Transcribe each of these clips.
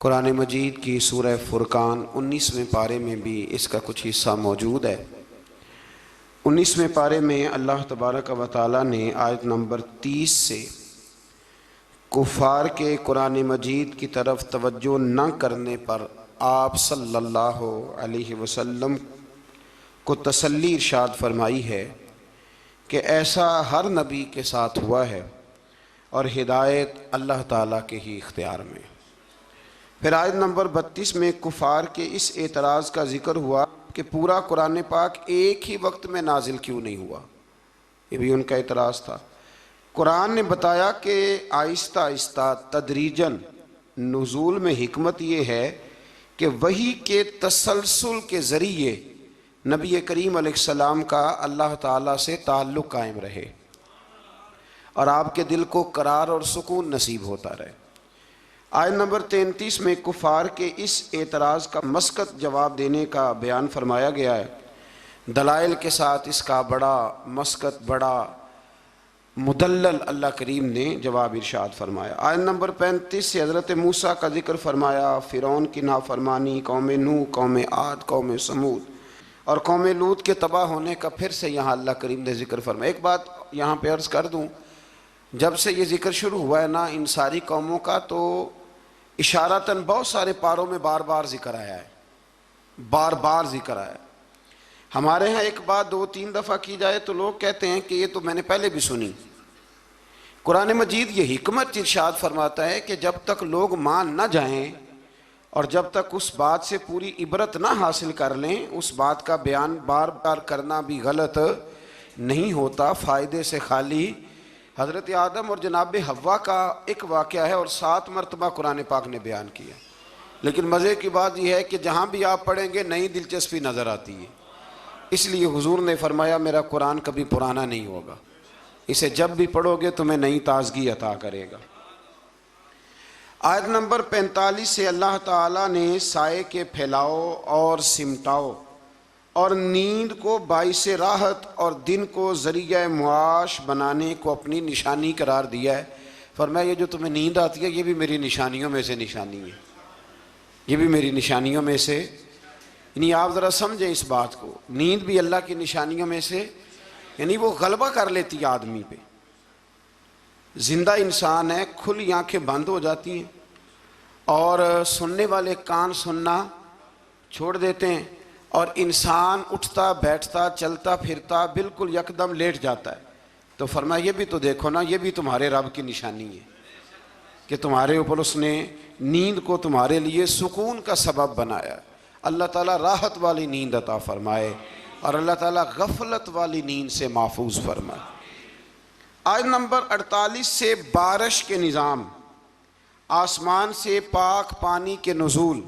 कुरान मजीद की सूरह फुरकान 19वें पारे में भी इसका कुछ हिस्सा मौजूद है। 19वें पारे में अल्लाह तबारक व तआला ने आयत नंबर 30 से कुफ़ार के कुरान मजीद की तरफ तवज्जो न करने पर आप सल्लल्लाहु अलैहि वसल्लम को तसल्ली इरशाद फरमाई है कि ऐसा हर नबी के साथ हुआ है और हिदायत अल्लाह ताला के ही इख्तियार में। फिर आयत नंबर 32 में कुफ़ार के इस एतराज़ का ज़िक्र हुआ कि पूरा कुरान पाक एक ही वक्त में नाजिल क्यों नहीं हुआ। ये भी उनका एतराज़ था। कुरान ने बताया कि आहिस्ता आहिस्ता तदरीजन नुज़ूल में हिकमत ये है कि वही के तसलसल के ज़रिए नबी करीम अलैहिस्सलाम का अल्लाह ताला से ताल्लुक़ कायम रहे और आपके दिल को करार और सुकून नसीब होता रहे। आयत नंबर 33 में कुफ़ार के इस एतराज़ का मस्कत जवाब देने का बयान फरमाया गया है। दलाइल के साथ इसका बड़ा मस्कत, बड़ा मुदल्लल अल्लाह करीम ने जवाब इरशाद फरमाया। आयत नंबर 35 से हज़रत मूसा का जिक्र फरमाया, फ़िरौन की नाफरमानी, कौम नूह, कौम आद, कौम समूद और कौम लूत के तबाह होने का फिर से यहाँ अल्लाह करीम ने जिक्र फरमाया। एक बात यहाँ पे अर्ज़ कर दूँ, जब से ये जिक्र शुरू हुआ है ना इन सारी कौमों का, तो इशारतन बहुत सारे पारों में बार बार जिक्र आया है, बार बार जिक्र आया है। हमारे यहाँ एक बात 2-3 दफ़ा की जाए तो लोग कहते हैं कि ये तो मैंने पहले भी सुनी। कुरान मजीद ये हिकमत इरशाद फरमाता है कि जब तक लोग मान न जाएं और जब तक उस बात से पूरी इबरत ना हासिल कर लें, उस बात का बयान बार बार करना भी गलत नहीं होता। फ़ायदे से खाली हज़रत आदम और जनाब हव्वा का एक वाक़या है और 7 मरतबा कुरान पाक ने बयान किया। लेकिन मज़े की बात यह है कि जहाँ भी आप पढ़ेंगे नई दिलचस्पी नज़र आती है। इसलिए हुजूर ने फरमाया मेरा कुरान कभी पुराना नहीं होगा, इसे जब भी पढ़ोगे तुम्हें नई ताज़गी अता करेगा। आयत नंबर 45 से अल्लाह ताला ने साए के फैलाओ और सिमटाओ और नींद को बाइसे राहत और दिन को ज़रिया मुआश बनाने को अपनी निशानी करार दिया है। फरमाया ये जो तुम्हें नींद आती है ये भी मेरी निशानियों में से निशानी है, ये भी मेरी निशानियों में से। यानी आप ज़रा समझें इस बात को, नींद भी अल्लाह की निशानियों में से, यानी वो गलबा कर लेती है आदमी पे। जिंदा इंसान है, खुली आंखें बंद हो जाती हैं और सुनने वाले कान सुनना छोड़ देते हैं और इंसान उठता बैठता चलता फिरता बिल्कुल यकदम लेट जाता है। तो फरमाया ये भी तो देखो ना, ये भी तुम्हारे रब की निशानी है कि तुम्हारे ऊपर उसने नींद को तुम्हारे लिए सुकून का सबब बनाया। अल्लाह ताला राहत वाली नींद अता फरमाए और अल्लाह ताला गफलत वाली नींद से महफूज फरमाए। आयत नंबर 48 से बारिश के निज़ाम, आसमान से पाक पानी के नुज़ूल,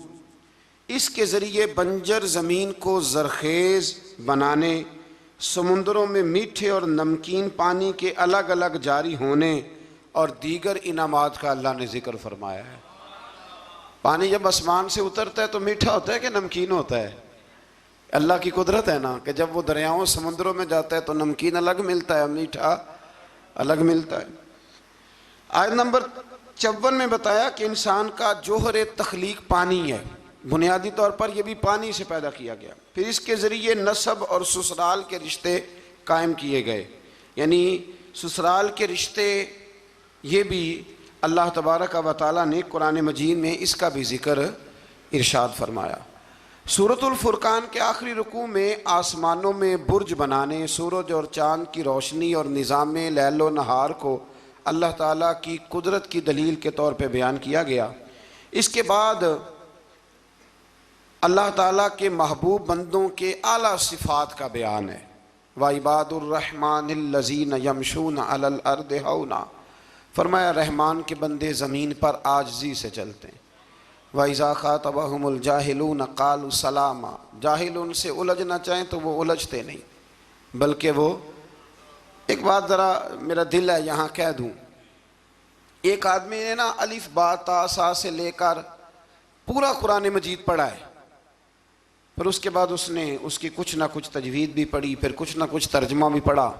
इसके ज़रिए बंजर ज़मीन को ज़रखेज़ बनाने, समुंदरों में मीठे और नमकीन पानी के अलग अलग जारी होने और दीगर इनामात का अल्लाह ने ज़िक्र फरमाया है। पानी जब आसमान से उतरता है तो मीठा होता है कि नमकीन होता है? अल्लाह की कुदरत है ना कि जब वो दरियाओं समुंदरों में जाता है तो नमकीन अलग मिलता है, मीठा अलग मिलता है। आयत नंबर 54 में बताया कि इंसान का जोहर तख्लीक पानी है, बुनियादी तौर पर यह भी पानी से पैदा किया गया। फिर इसके ज़रिए नसब और ससुराल के रिश्ते कायम किए गए, यानी ससुराल के रिश्ते ये भी अल्लाह तबारक व तआला ने कुरान मजीद में इसका भी ज़िक्र इरशाद फरमाया। सूरतुल फुरकान के आखिरी रुकू में आसमानों में बुर्ज बनाने, सूरज और चाँद की रोशनी और निज़ाम लैलो नहार को अल्लाह ताला की कुदरत की दलील के तौर पर बयान किया गया। इसके बाद अल्लाह ताला के महबूब बंदों के आला सिफ़ात का बयान है। व इबादुर्रहमानिल्लज़ीन यमशून अलल अर्दि हौना, फरमाया रहमान के बंदे ज़मीन पर आजिज़ी से चलते हैं। व इज़ा ख़ातबहुमुल जाहिलून क़ालू सलामा, जाहिल उनसे उलझना चाहें तो वो उलझते नहीं, बल्कि वो, एक बात ज़रा मेरा दिल है यहाँ कह दूँ, एक आदमी ने ना अलिफ बा ता सा से लेकर पूरा कुरान मजीद पढ़ा है, पर उसके बाद उसने उसकी कुछ ना कुछ तजवीद भी पढ़ी, फिर कुछ ना कुछ तर्जमा भी पढ़ा।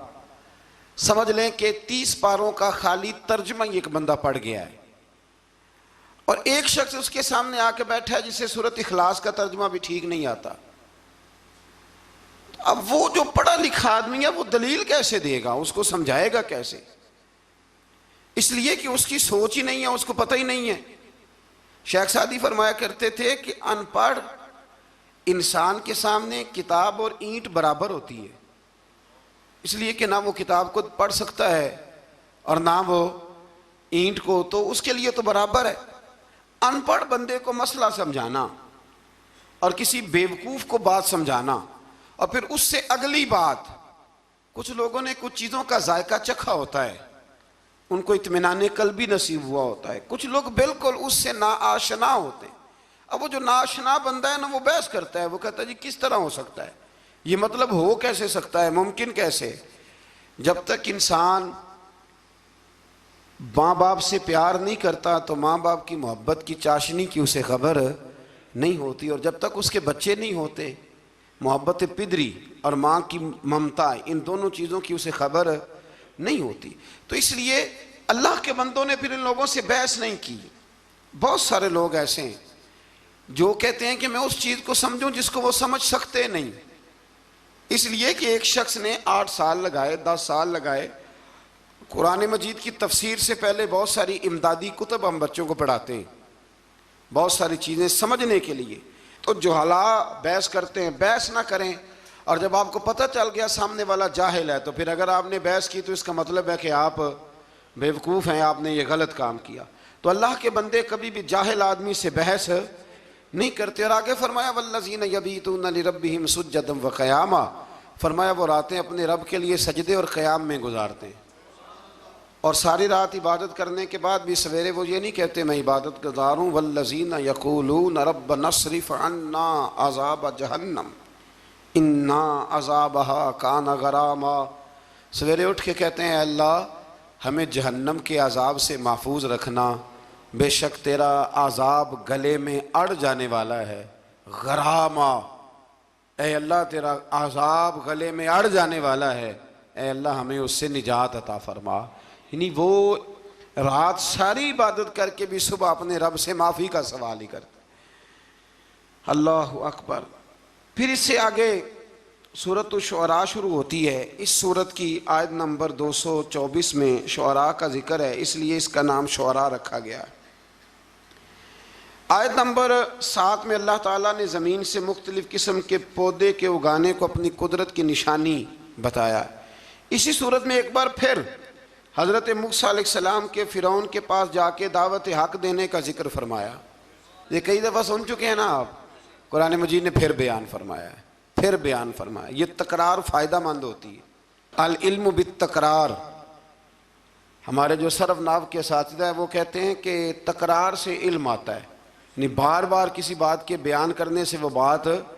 समझ लें कि 30 पारों का खाली तर्जमा ही एक बंदा पढ़ गया है और एक शख्स उसके सामने आके बैठा है जिसे सूरत इखलास का तर्जुमा भी ठीक नहीं आता। अब वो जो पढ़ा लिखा आदमी है वो दलील कैसे देगा, उसको समझाएगा कैसे? इसलिए कि उसकी सोच ही नहीं है, उसको पता ही नहीं है। शेख सादी फरमाया करते थे कि अनपढ़ इंसान के सामने किताब और ईंट बराबर होती है, इसलिए कि ना वो किताब को पढ़ सकता है और ना वो ईंट को, तो उसके लिए तो बराबर है। अनपढ़ बंदे को मसला समझाना और किसी बेवकूफ़ को बात समझाना और फिर उससे अगली बात, कुछ लोगों ने कुछ चीज़ों का जायका चखा होता है, उनको इत्मीनान कल्बी नसीब हुआ होता है। कुछ लोग बिल्कुल उससे नाआशना होते हैं। अब वो जो नाआशना बंदा है ना, वो बहस करता है, वो कहता है जी किस तरह हो सकता है, ये मतलब हो कैसे सकता है, मुमकिन कैसे? जब तक इंसान माँ बाप से प्यार नहीं करता तो माँ बाप की मोहब्बत की चाशनी की उसे खबर नहीं होती, और जब तक उसके बच्चे नहीं होते मोहब्बत पिदरी और माँ की ममता, इन दोनों चीज़ों की उसे खबर नहीं होती। तो इसलिए अल्लाह के बंदों ने फिर इन लोगों से बहस नहीं की। बहुत सारे लोग ऐसे हैं जो कहते हैं कि मैं उस चीज़ को समझूं जिसको वो समझ सकते नहीं, इसलिए कि एक शख्स ने 8 साल लगाए, 10 साल लगाए। कुरान मजीद की तफसीर से पहले बहुत सारी इमदादी कुतब हम बच्चों को पढ़ाते हैं, बहुत सारी चीज़ें समझने के लिए। तो जुहला बहस करते हैं, बहस ना करें। और जब आपको पता चल गया सामने वाला जाहिल है, तो फिर अगर आपने बहस की तो इसका मतलब है कि आप बेवकूफ़ हैं, आपने ये गलत काम किया। तो अल्लाह के बंदे कभी भी जाहिल आदमी से बहस नहीं करते। और आगे फरमाया वल्लज़ीना यबीतूना लिरब्बिहिम सुज्जदन व क़यामा, फरमाया वो रातें अपने रब के लिए सजदे और क़याम में गुजारते हैं। और सारी रात इबादत करने के बाद भी सवेरे वो ये नहीं कहते मैं इबादत गुजारूँ। वल्लज़ीना यक़ूलूना रब्बना अस्रिफ़ अन्ना अज़ाब जहन्नम इन्ना अज़ाबहा काना गरामा, सवेरे उठ के कहते हैं अल्लाह हमें जहन्नम के अज़ाब से महफूज रखना, बेशक तेरा अज़ाब गले में अड़ जाने वाला है। गरामा, ए अल्लाह तेरा अज़ाब गले में अड़ जाने वाला है, ए अल्लाह हमें उससे निजात अता फरमा। यानी वो रात सारी इबादत करके भी सुबह अपने रब से माफ़ी का सवाल ही करते। अल्लाह अकबर। फिर इससे आगे सूरत शुअरा शुरू होती है। इस सूरत की आयत नंबर 224 में शुअरा का जिक्र है, इसलिए इसका नाम शुअरा रखा गया है। आयत नंबर 7 में अल्लाह ताला ने ज़मीन से मुख्तलिफ़ किस्म के पौधे के उगाने को अपनी कुदरत की निशानी बताया। इसी सूरत में एक बार फिर हज़रत मूसा अलैहिस्सलाम के फ़िरौन के पास जाके दावत हक़ देने का जिक्र फरमाया। ये कई दफ़ा सुन चुके हैं ना आप, कुरान मजीद ने फिर बयान फरमाया है, फिर बयान फरमाया। ये तकरार फ़ायदा मंद होती है। अल इल्म बित तकरार, हमारे जो सरफ नाव के साथिदा है वो कहते हैं कि तकरार से इल्म आता है, नहीं बार बार किसी बात के बयान करने से वो बात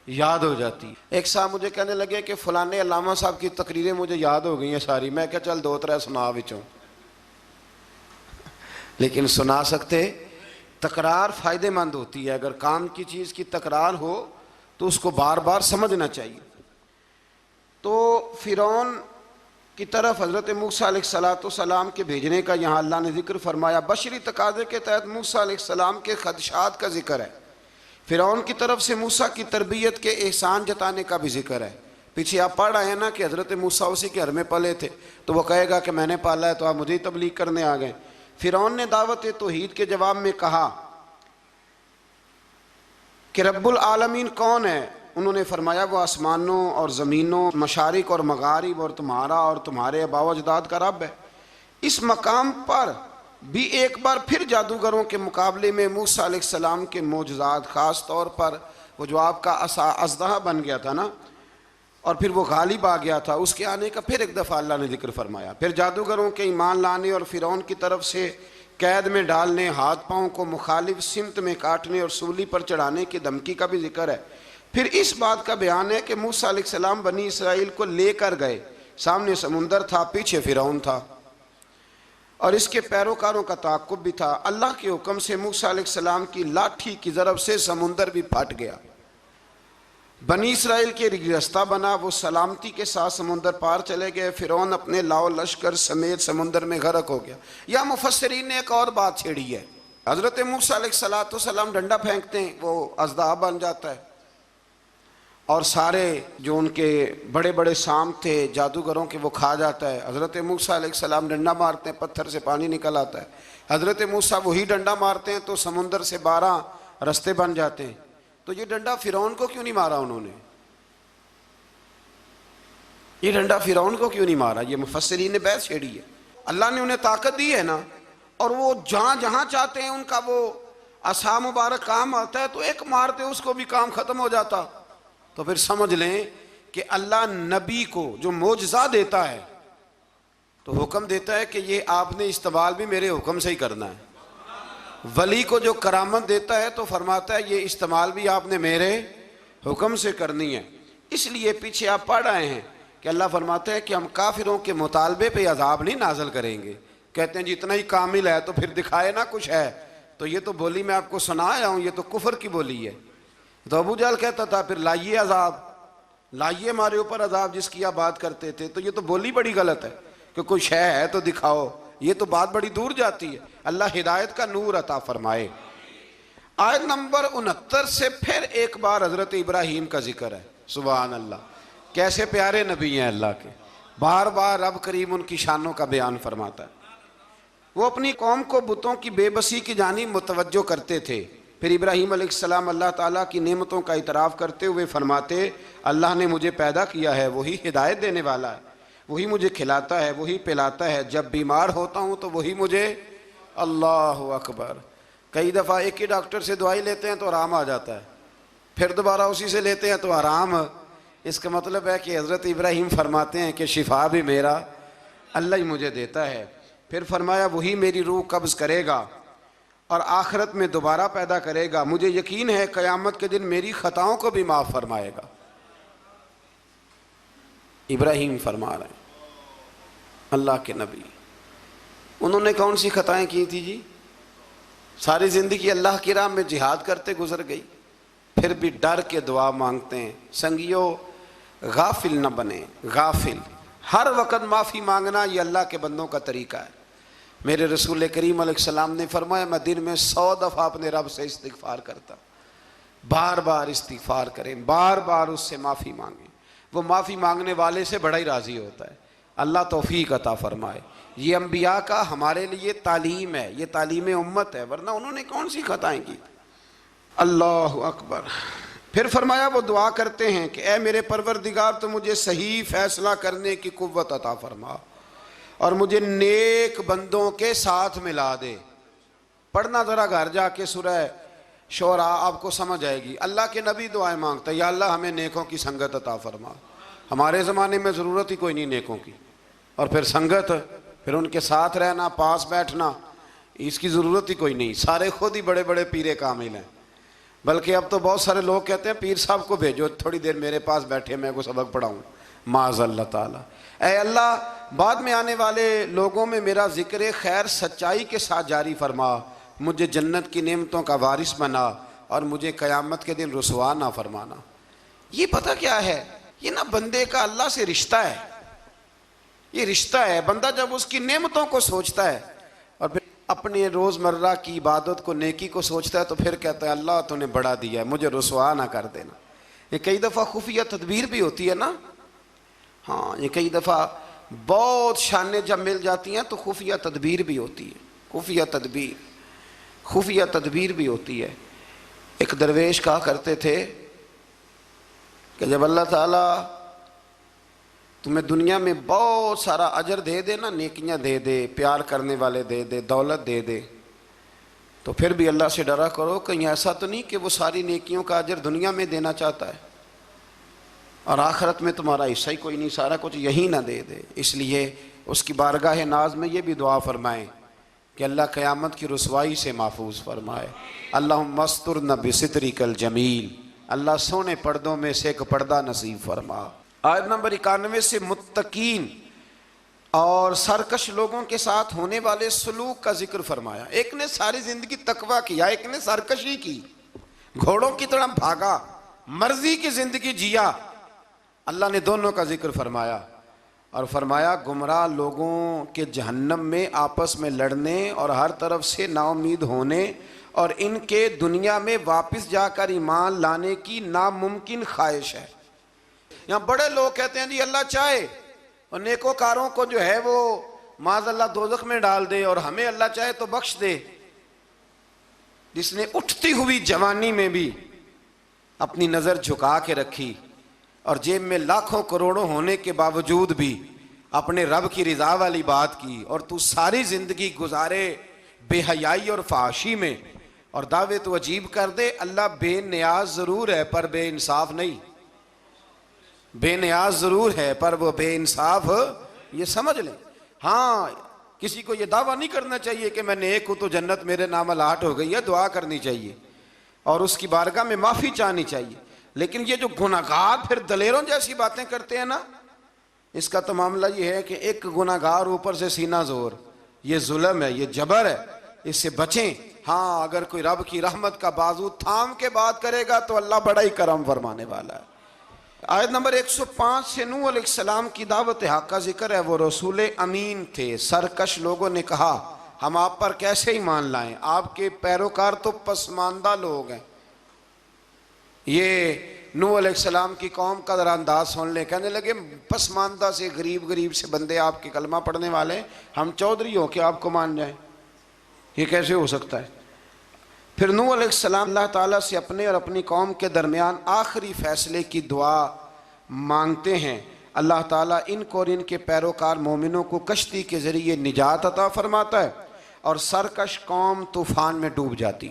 याद हो जाती। एक साहब मुझे कहने लगे कि फ़लाने अल्लामा साहब की तकरीरें मुझे याद हो गई हैं सारी। मैं क्या चल 2-3 सुना विचों, लेकिन सुना सकते। तकरार फ़ायदेमंद होती है। अगर काम की चीज़ की तकरार हो तो उसको बार बार समझना चाहिए। तो फ़िरौन की तरफ हज़रत मूसा अलैहिस्सलाम के भेजने का यहाँ अल्लाह ने जिक्र फरमाया। बशरी तकाज़े के तहत मूसा अलैहिस्सलाम के खदशात का जिक्र है। फ़िरौन की तरफ से मूसा की तरबियत के एहसान जताने का भी जिक्र है। पीछे आप पढ़ आए ना कि हज़रत मूसा उसी के घर में पले थे, तो वह कहेगा कि मैंने पाला है तो आप मुझे ही तबलीग करने आ गए। फ़िरौन ने दावत तौहीद के जवाब में कहा कि रब्बुल आलमीन कौन है? उन्होंने फरमाया वो आसमानों और ज़मीनों, मशारिक और मगारिब और तुम्हारा और तुम्हारे आबाओ अजदाद का रब है। इस मकाम पर भी एक बार फिर जादूगरों के मुकाबले में मूसा अलैहिस्सलाम के मोजज़ात, ख़ास तौर पर वो जो आपका अज़दहा बन गया था ना और फिर वो गालिब आ गया था, उसके आने का फिर एक दफ़ा अल्लाह ने जिक्र फरमाया। फिर जादूगरों के ईमान लाने और फ़िरौन की तरफ से कैद में डालने, हाथ पाँव को मुखालिफ सिमत में काटने और सूली पर चढ़ाने की धमकी का भी जिक्र है। फिर इस बात का बयान है कि मूसा अलैहिस्सलाम बनी इसराइल को लेकर गए, सामने समुंदर था, पीछे फ़िरौन था और इसके पैरोकारों का ताक़ुब भी था। अल्लाह के हुक्म से मूसा अलैहिस्सलाम की लाठी की ज़रब से समुंदर भी फट गया। बनी इसराइल के रास्ता बना, वो सलामती के साथ समुंदर पार चले गए। फ़िरौन अपने लाओ लश्कर समेत समुंदर में गर्क हो गया। या मुफस्सिरीन ने एक और बात छेड़ी है, हज़रत मूसा अलैहिस्सलाम डंडा फेंकते हैं, वो अज़दाब बन जाता है और सारे जो उनके बड़े बड़े शाम थे जादूगरों के वो खा जाता है। हज़रत मूसा अलैहिस्सलाम डंडा मारते हैं, पत्थर से पानी निकल आता है। हज़रत मूसा वही डंडा मारते हैं तो समुंदर से 12 रास्ते बन जाते हैं। तो ये डंडा फ़िरौन को क्यों नहीं मारा उन्होंने? ये डंडा फ़िरौन को क्यों नहीं मारा? ये मुफस्सिरीन ने बहस छेड़ी है। अल्लाह ने उन्हें ताकत दी है ना, और वो जहाँ जहाँ चाहते हैं उनका वो असा मुबारक काम आता है, तो एक मारते उसको भी काम ख़त्म हो जाता। तो फिर समझ लें कि अल्लाह नबी को जो मोजज़ा देता है तो हुक्म देता है कि ये आपने इस्तेमाल भी मेरे हुक्म से ही करना है। वली को जो करामत देता है तो फरमाता है ये इस्तेमाल भी आपने मेरे हुक्म से करनी है। इसलिए पीछे आप पढ़ आए हैं कि अल्लाह फरमाते हैं कि हम काफिरों के मुतालबे पे अजाब नहीं नाजल करेंगे। कहते हैं जितना ही कामिल है तो फिर दिखाए ना कुछ है। तो ये तो बोली मैं आपको सुना आया हूँ, ये तो कुफर की बोली है। तो अबू जहल कहता था फिर लाइए अजाब, लाइए हमारे ऊपर अजाब जिसकी आप बात करते थे। तो ये तो बोली बड़ी गलत है कि कोई शय है तो दिखाओ, ये तो बात बड़ी दूर जाती है। अल्लाह हिदायत का नूर अता फरमाए। आयत नंबर 69 से फिर एक बार हजरत इब्राहीम का जिक्र है। सुभान अल्लाह, कैसे प्यारे नबी हैं अल्लाह के। बार बार रब करीम उनकी शानों का बयान फरमाता है। वो अपनी कौम को बुतों की बेबसी की जानिब मुतवज्जो करते थे। फिर इब्राहीम अलैहिस्सलाम अल्लाह ताला की नेमतों का इतराफ़ करते हुए फरमाते, अल्लाह ने मुझे पैदा किया है, वही हिदायत देने वाला है, वही मुझे खिलाता है, वही पिलाता है। जब बीमार होता हूँ तो वही मुझे, अल्लाह अकबर, कई दफ़ा एक ही डॉक्टर से दवाई लेते हैं तो आराम आ जाता है, फिर दोबारा उसी से लेते हैं तो आराम। इसका मतलब है कि हज़रत इब्राहीम फरमाते हैं कि शिफा भी मेरा अल्लाह ही मुझे देता है। फिर फरमाया वही मेरी रूह कब्ज़ करेगा और आखिरत में दोबारा पैदा करेगा। मुझे यकीन है क़यामत के दिन मेरी ख़ताओं को भी माफ़ फरमाएगा। इब्राहीम फरमा रहे हैं अल्लाह के नबी। उन्होंने कौन सी ख़ताएँ की थी जी? सारी ज़िंदगी अल्लाह की राह में जिहाद करते गुजर गई, फिर भी डर के दुआ मांगते हैं। संगियो गाफिल न बने, गाफिल हर वक़्त माफ़ी मांगना ये अल्लाह के बंदों का तरीका है। मेरे रसूल करीम अलैहिस्सलाम ने फरमाया मैं दिन में 100 दफ़ा अपने रब से इस्तिग़फ़ार करता। बार बार इस्तिग़फ़ार करें, बार बार उससे माफ़ी मांगें। वो माफ़ी मांगने वाले से बड़ा ही राज़ी होता है। अल्लाह तौफ़ीक़ अता फ़रमाए। ये अम्बिया का हमारे लिए तालीम है, ये तालीम उम्मत है, वरना उन्होंने कौन सी ख़ताएँ की। अल्लाह अकबर। फिर फरमाया वो दुआ करते हैं कि ए मेरे परवरदिगार तो मुझे सही फ़ैसला करने की कुव्वत अता फ़रमा और मुझे नेक बंदों के साथ मिला दे। पढ़ना ज़रा घर जाके सूरह शोरा, आपको समझ आएगी। अल्लाह के नबी दुआएं मांगता है, या अल्लाह हमें नेकों की संगत अता फरमा। हमारे ज़माने में ज़रूरत ही कोई नहीं नेकों की, और फिर संगत, फिर उनके साथ रहना, पास बैठना, इसकी ज़रूरत ही कोई नहीं। सारे खुद ही बड़े बड़े पीरे कामिल हैं। बल्कि अब तो बहुत सारे लोग कहते हैं पीर साहब को भेजो थोड़ी देर मेरे पास बैठे, मैं को सबक पढ़ाऊँ। माज़अल्लाह ताला। ऐ अल्लाह बाद में आने वाले लोगों में मेरा ज़िक्र खैर सच्चाई के साथ जारी फरमा, मुझे जन्नत की नेमतों का वारिस बना और मुझे क़यामत के दिन रुसवा ना फरमाना। ये पता क्या है, ये ना बंदे का अल्लाह से रिश्ता है। ये रिश्ता है, बंदा जब उसकी नेमतों को सोचता है और फिर अपने रोज़मर्रा की इबादत को, नेकी को सोचता है, तो फिर कहता है अल्लाह तूने बड़ा दिया है, मुझे रुसवा ना कर देना। ये कई दफ़ा खुफिया तदबीर भी होती है ना। हाँ, ये कई दफ़ा बहुत शानें जब मिल जाती हैं तो खुफिया तदबीर भी होती है। खुफिया तदबीर भी होती है। एक दरवेश कहा करते थे कि जब अल्लाह ताला तुम्हें दुनिया में बहुत सारा अजर दे दे ना, नेकियां दे दे, प्यार करने वाले दे दे, दौलत दे दे, तो फिर भी अल्लाह से डरा करो कहीं ऐसा तो नहीं कि वो सारी नेकियों का अजर दुनिया में देना चाहता है और आखिरत में तुम्हारा हिस्सा ही कोई नहीं, सारा कुछ यहीं ना दे दे। इसलिए उसकी बारगाह नाज में ये भी दुआ फरमाएं कि अल्लाह क़यामत की रुसवाई से महफूज फरमाए। अल्लाहुम्मा मस्तुरना बिसित्रिकल जमील, अल्लाह सोने पर्दों में से एक पर्दा नसीब फरमा। आयत नंबर 91 से मुत्तकीन और सरकश लोगों के साथ होने वाले सलूक का जिक्र फरमाया। एक ने सारी जिंदगी तकवा किया, एक ने सरकशी की, घोड़ों की तरह भागा, मर्जी की जिंदगी जिया। अल्लाह ने दोनों का जिक्र फरमाया और फरमाया गुमराह लोगों के जहन्नम में आपस में लड़ने और हर तरफ से नाउम्मीद होने और इनके दुनिया में वापस जाकर ईमान लाने की नामुमकिन ख्वाहिश है। यहाँ बड़े लोग कहते हैं जी अल्लाह चाहे और नेकोकारों को जो है वो माज़अल्लाह दोज़ख में डाल दे और हमें अल्लाह चाहे तो बख्श दे। जिसने उठती हुई जवानी में भी अपनी नज़र झुका के रखी और जेब में लाखों करोड़ों होने के बावजूद भी अपने रब की रिजा वाली बात की और तू सारी जिंदगी गुजारे बेहयाई और फाशी में और दावे तो अजीब कर दे। अल्लाह बेनियाज जरूर है पर बेइंसाफ नहीं, बेनियाज जरूर है पर वो बेइंसाफ, ये समझ लें। हाँ, किसी को ये दावा नहीं करना चाहिए कि मैं नेक हूं तो जन्नत मेरे नाम अलाट हो गई है, दुआ करनी चाहिए और उसकी बारगाह में माफ़ी चाहनी चाहिए। लेकिन ये जो गुनाहगार फिर दलेरों जैसी बातें करते हैं ना, इसका तो मामला ये है कि एक गुनाहगार ऊपर से सीना जोर, ये जुल्म है, ये जबर है, इससे बचें। हाँ, अगर कोई रब की रहमत का बाजू थाम के बात करेगा तो अल्लाह बड़ा ही करम फरमाने वाला है। आयत नंबर 105 से नूह अलैहिस्सलाम की दावत हक का जिक्र है। वो रसूल अमीन थे। सरकश लोगों ने कहा हम आप पर कैसे ईमान लाएं, आपके पैरोकार तो पसमानदा लोग हैं। ये नूह अलैहिस्सलाम की कौम का जरा अंदाज सुन ले। कहने लगे पसमानदा से गरीब गरीब से बंदे आपके कलमा पढ़ने वाले, हम चौधरी हो के आपको मान जाएं, ये कैसे हो सकता है। फिर नूह अलैहिस्सलाम अल्लाह ताला से अपने और अपनी कौम के दरमियान आखिरी फैसले की दुआ मांगते हैं। अल्लाह ताला इनको और इनके पैरोकार मोमिनों को कश्ती के ज़रिए निजात अता फरमाता है और सरकश कौम तूफ़ान में डूब जाती।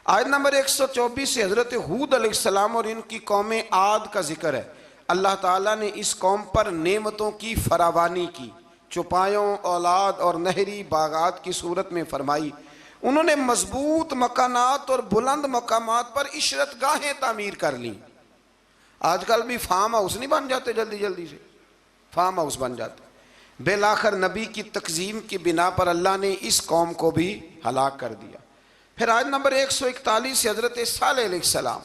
आयत नंबर 124 से हज़रत हूद अलैहिस्सलाम और इनकी कौम आद का जिक्र है। अल्लाह ताला ने इस कौम पर नेमतों की फरावानी की, चुपायों, औलाद और नहरी बागात की सूरत में फरमाई। उन्होंने मजबूत मकानात और बुलंद मकामात पर इशरत गाहें तामीर कर ली। आजकल भी फार्म हाउस नहीं बन जाते, जल्दी जल्दी से फार्म हाउस बन जाते। बेलाखर नबी की तकजीम की बिना पर अल्लाह ने इस कौम को भी हलाक कर दिया। फिर आयत नंबर 141 से हज़रत सालेह अलैहिस्सलाम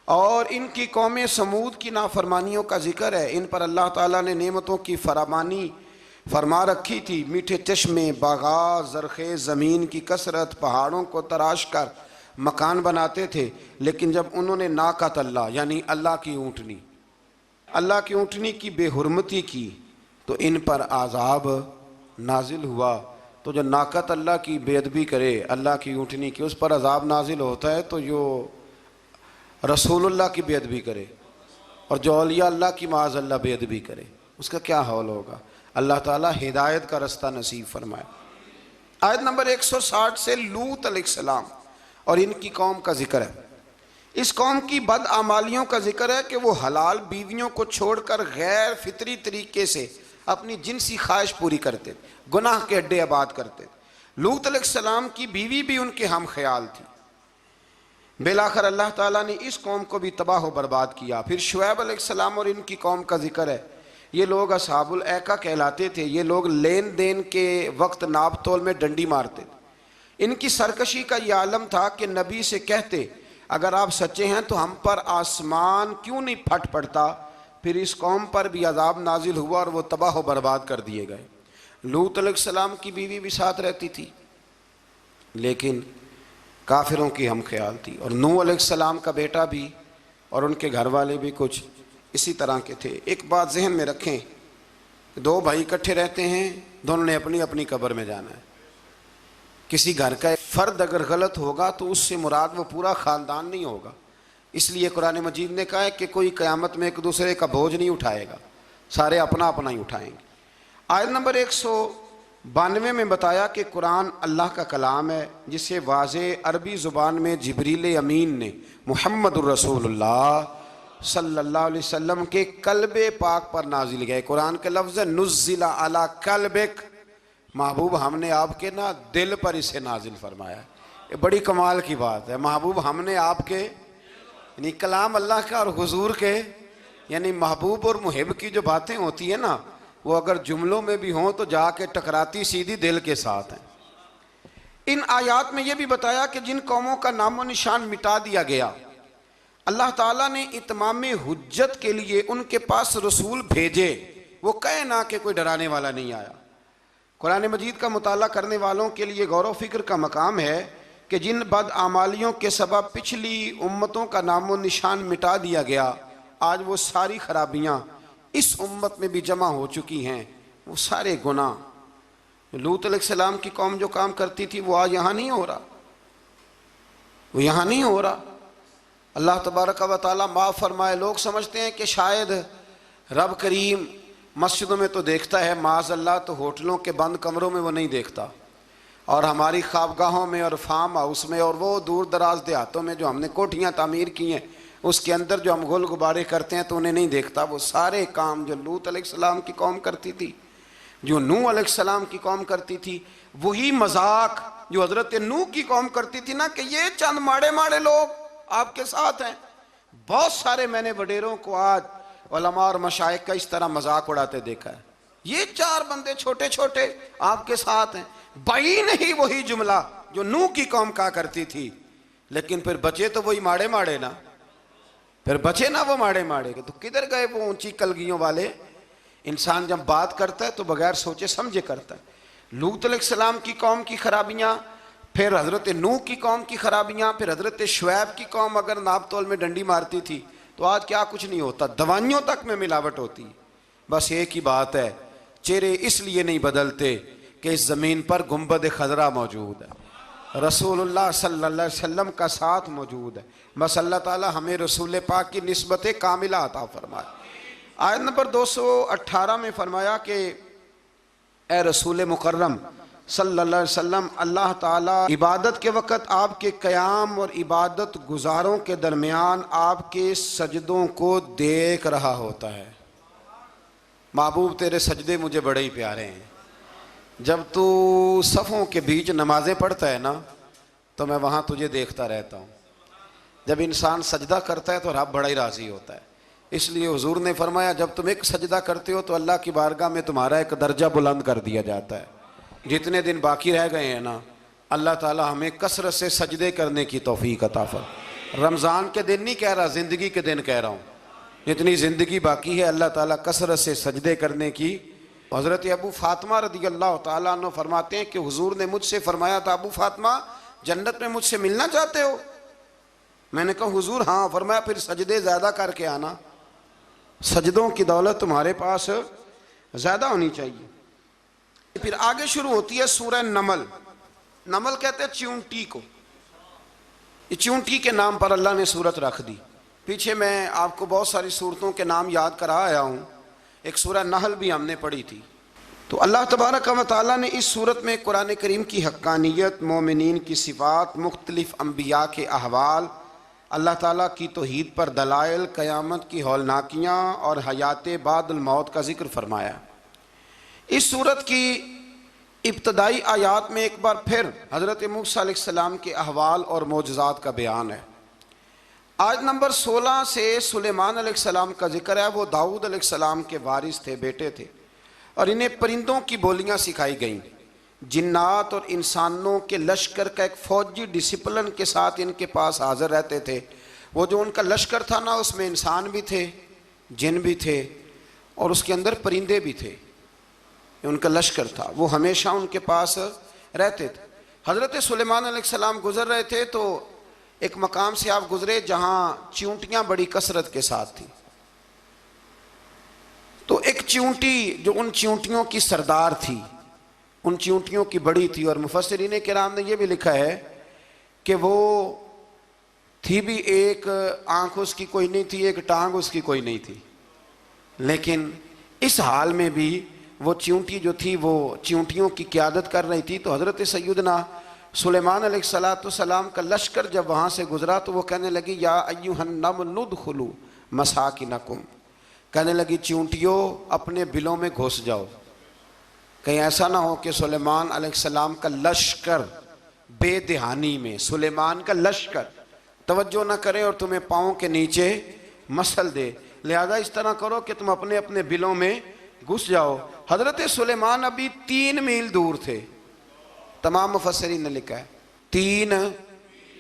और इनकी कौम समूद की नाफरमानियों का जिक्र है। इन पर अल्लाह ताला ने नेमतों की फरामानी फरमा रखी थी। मीठे चश्मे, बागात, ज़रख़ेज़ ज़मीन की कसरत, पहाड़ों को तराश कर मकान बनाते थे। लेकिन जब उन्होंने नाकत अल्लाह यानी अल्लाह की ऊँटनी की बेहुरमती की तो इन पर आज़ाब नाजिल हुआ। तो जो नाकत अल्लाह की बेअदबी करे, अल्लाह की ऊँटनी की, उस पर अज़ाब नाजिल होता है। तो जो रसूलुल्लाह की बेअदबी करे और जो औलिया अल्लाह की माज़ अल्लाह बेअदबी करे, उसका क्या हाल होगा। अल्लाह ताला हिदायत का रास्ता नसीब फरमाए। आयत नंबर 160 से लूत अलैहिस्सलाम और इनकी कौम का जिक्र है। इस कौम की बदआमालियों का जिक्र है कि वो हलाल बीवियों को छोड़कर गैर फितरी तरीके से अपनी जिनसी ख्वाहिश पूरी करते, गुनाह के अड्डे आबाद करते। लूत अलैहिस्सलाम की बीवी भी उनके हम ख्याल थी। बेलाखर अल्लाह ताला ने इस कौम को भी तबाह व बर्बाद किया। फिर शुएब अलैहिस्सलाम और इनकी कौम का जिक्र है। ये लोग असहाबुल ऐका कहलाते थे। ये लोग लेन देन के वक्त नाप तोल में डंडी मारते थे। इनकी सरकशी का यह आलम था कि नबी से कहते अगर आप सच्चे हैं तो हम पर आसमान क्यों नहीं फट पड़ता। फिर इस कौम पर भी अजाब नाजिल हुआ और वो तबाह व बर्बाद कर दिए गए। लूत अलैहिस्सलाम की बीवी भी साथ रहती थी लेकिन काफिरों की हम ख्याल थी। और नूह अलैहिस्सलाम का बेटा भी और उनके घर वाले भी कुछ इसी तरह के थे। एक बात जहन में रखें, दो भाई इकट्ठे रहते हैं, दोनों ने अपनी अपनी कब्र में जाना है। किसी घर का एक फ़र्द अगर गलत होगा तो उससे मुराद वो पूरा ख़ानदान नहीं होगा। इसलिए कुरान मजीद ने कहा है कि कोई क़यामत में एक दूसरे का बोझ नहीं उठाएगा, सारे अपना अपना ही उठाएंगे। आयत नंबर 192 में बताया कि कुरान अल्लाह का कलाम है जिसे वाज़े अरबी ज़ुबान में जिब्रील अमीन ने मुहम्मदुर रसूलुल्लाह सल्लल्लाहु अलैहि वसल्लम के कल्बे पाक पर नाजिल गए। कुरान के लफ्ज़ नुज़्ज़िला अला कल्बिक, महबूब हमने आपके ना दिल पर इसे नाजिल फरमाया। ये बड़ी कमाल की बात है। महबूब हमने आपके यानी कलाम अल्लाह का और हुजूर के यानी महबूब और मुहिब की जो बातें होती है ना, वो अगर जुमलों में भी हों तो जाके टकराती सीधी दिल के साथ हैं। इन आयात में यह भी बताया कि जिन कौमों का नामो निशान मिटा दिया गया, अल्लाह ताला ने इत्माम हुज्जत के लिए उनके पास रसूल भेजे। वो कहे ना कि कोई डराने वाला नहीं आया। कुरान मजीद का मुताला करने वालों के लिए गौर व फिक्र का मकाम है कि जिन बदआमालियों के सबब पिछली उम्मतों का नामो निशान मिटा दिया गया, आज वो सारी खराबियाँ इस उम्मत में भी जमा हो चुकी हैं। वो सारे गुनाह लूत अलैहिस्सलाम की कौम जो काम करती थी वो आज यहाँ नहीं हो रहा, वो यहाँ नहीं हो रहा। अल्लाह तबारक व तआला माफ़ फरमाए। लोग समझते हैं कि शायद रब करीम मस्जिदों में तो देखता है, माज़अल्लाह तो होटलों के बंद कमरों में वो नहीं देखता, और हमारी ख्वाबगाहों में और फार्म हाउस में और वो दूर दराज देहातों में जो हमने कोठियाँ तामीर की हैं उसके अंदर जो हम गुल गुबारे करते हैं तो उन्हें नहीं देखता। वो सारे काम जो लूत अलैहिस्सलाम की कौम करती थी, जो नूह अलैहिस्सलाम की कौम करती थी, वही मजाक जो हजरत नूह की कौम करती थी ना, कि ये चंद माड़े माड़े लोग आपके साथ हैं। बहुत सारे मैंने वडेरों को आज उलमा और मशाइख का इस तरह मजाक उड़ाते देखा है। ये 4 बंदे छोटे छोटे आपके साथ हैं। भाई नहीं वही जुमला जो नूह की कौम कहा करती थी, लेकिन फिर बचे तो वही माड़े माड़े ना, फिर बचे ना वो माड़े माड़े के। तो किधर गए वो ऊंची कलगियों वाले? इंसान जब बात करता है तो बगैर सोचे समझे करता है। लूत अलैहिस्सलाम की कौम की खराबियाँ, फिर हज़रत नूह की कौम की खराबियाँ, फिर हज़रत शुएब की कौम अगर नाप तोल में डंडी मारती थी तो आज क्या कुछ नहीं होता, दवाइयों तक में मिलावट होती। बस एक ही बात है, चेहरे इसलिए नहीं बदलते कि इस ज़मीन पर गुंबद खजरा मौजूद है, रसूलुल्लाह सल्लल्लाहु अलैहि वसल्लम का साथ मौजूद है। बस अल्लाह ताला हमें रसूल पाक की निस्बत कामिला अता फरमाए। आयत नंबर 218 में फरमाया कि ए रसूल मुकर्रम सल्लल्लाहु अलैहि वसल्लम, अल्लाह ताला इबादत के वक़्त आपके क़याम और इबादत गुजारों के दरमियान आपके सजदों को देख रहा होता है। महबूब तेरे सजदे मुझे बड़े ही प्यारे हैं। जब तू सफ़ों के बीच नमाज़ें पढ़ता है ना तो मैं वहाँ तुझे देखता रहता हूँ। जब इंसान सजदा करता है तो रब बड़ा ही राज़ी होता है। इसलिए हुजूर ने फरमाया, जब तुम एक सजदा करते हो तो अल्लाह की बारगाह में तुम्हारा एक दर्जा बुलंद कर दिया जाता है। जितने दिन बाकी रह गए हैं ना, अल्लाह ताला हमें कसरत से सजदे करने की तौफीक अता फरमाए। रमज़ान के दिन नहीं कह रहा, ज़िंदगी के दिन कह रहा हूँ। जितनी ज़िंदगी बाकी है अल्लाह ताला कसरत से सजदे करने की। हज़रत अबू फातिमा रज़ी अल्लाह ताला अन्हु फरमाते हैं कि हुजूर ने मुझसे फरमाया था, अबू फातिमा जन्नत में मुझसे मिलना चाहते हो? मैंने कहा हुजूर हाँ। फरमाया फिर सजदे ज़्यादा करके आना, सजदों की दौलत तुम्हारे पास ज़्यादा होनी चाहिए। फिर आगे शुरू होती है सूरह नमल। नमल कहते हैं चींटी को। ये चींटी के नाम पर अल्लाह ने सूरत रख दी। पीछे मैं आपको बहुत सारी सूरतों के नाम याद करा आया हूँ। एक सूरह नहल भी हमने पढ़ी थी। तो अल्लाह तबारक व तआला ने इस सूरत में कुरान करीम की हक्कानियत, मोमिनीन की सिफ़ात, मुख्तलिफ़ अम्बिया के अहवाल, अल्लाह ताला की तौहीद पर दलाइल, क़यामत की हौलनाकियाँ और हयात बादल मौत का ज़िक्र फरमाया। इस सूरत की इब्तदाई आयात में एक बार फिर हज़रत मूसा अलैहिस्सलाम के अहवाल और मोजज़ात का बयान है। आयत नंबर 16 से सुलेमान अलैहिस्सलाम का जिक्र है। वो दाऊद अलैहिस्सलाम के वारिस थे, बेटे थे, और इन्हें परिंदों की बोलियां सिखाई गईं। जिन्नात और इंसानों के लश्कर का एक फ़ौजी डिसिप्लिन के साथ इनके पास हाज़िर रहते थे। वो जो उनका लश्कर था ना, उसमें इंसान भी थे, जिन भी थे, और उसके अंदर परिंदे भी थे। उनका लश्कर था, वो हमेशा उनके पास रहते थे। हज़रत सुलेमान अलैहिस्सलाम गुज़र रहे थे तो एक मकाम से आप गुज़रे जहाँ चींटियाँ बड़ी कसरत के साथ थी। तो एक चींटी जो उन चींटियों की सरदार थी, उन चींटियों की बड़ी थी, और मुफस्सिरीन किराम ने यह भी लिखा है कि वो थी भी, एक आँख उसकी कोई नहीं थी, एक टांग उसकी कोई नहीं थी, लेकिन इस हाल में भी वो चींटी जो थी वो चींटियों की क़यादत कर रही थी। तो हज़रत सैयदना सुलेमान अलैहिस्सलाम का लश्कर जब वहाँ से गुज़रा तो वो कहने लगी, या अय्युहन नमल उदखुलू मसाकिनकुम, कहने लगी चींटियों अपने बिलों में घुस जाओ। कहीं ऐसा ना हो कि सुलेमान अलैहिस्सलाम का लश्कर बेदहानी में, सुलेमान का लश्कर तवज्जो ना करे और तुम्हें पाँव के नीचे मसल दे। लिहाजा इस तरह करो कि तुम अपने अपने बिलों में घुस जाओ। हज़रत सुलेमान अभी 3 मील दूर थे। तमाम मुफस्सिरीन ने लिखा है 3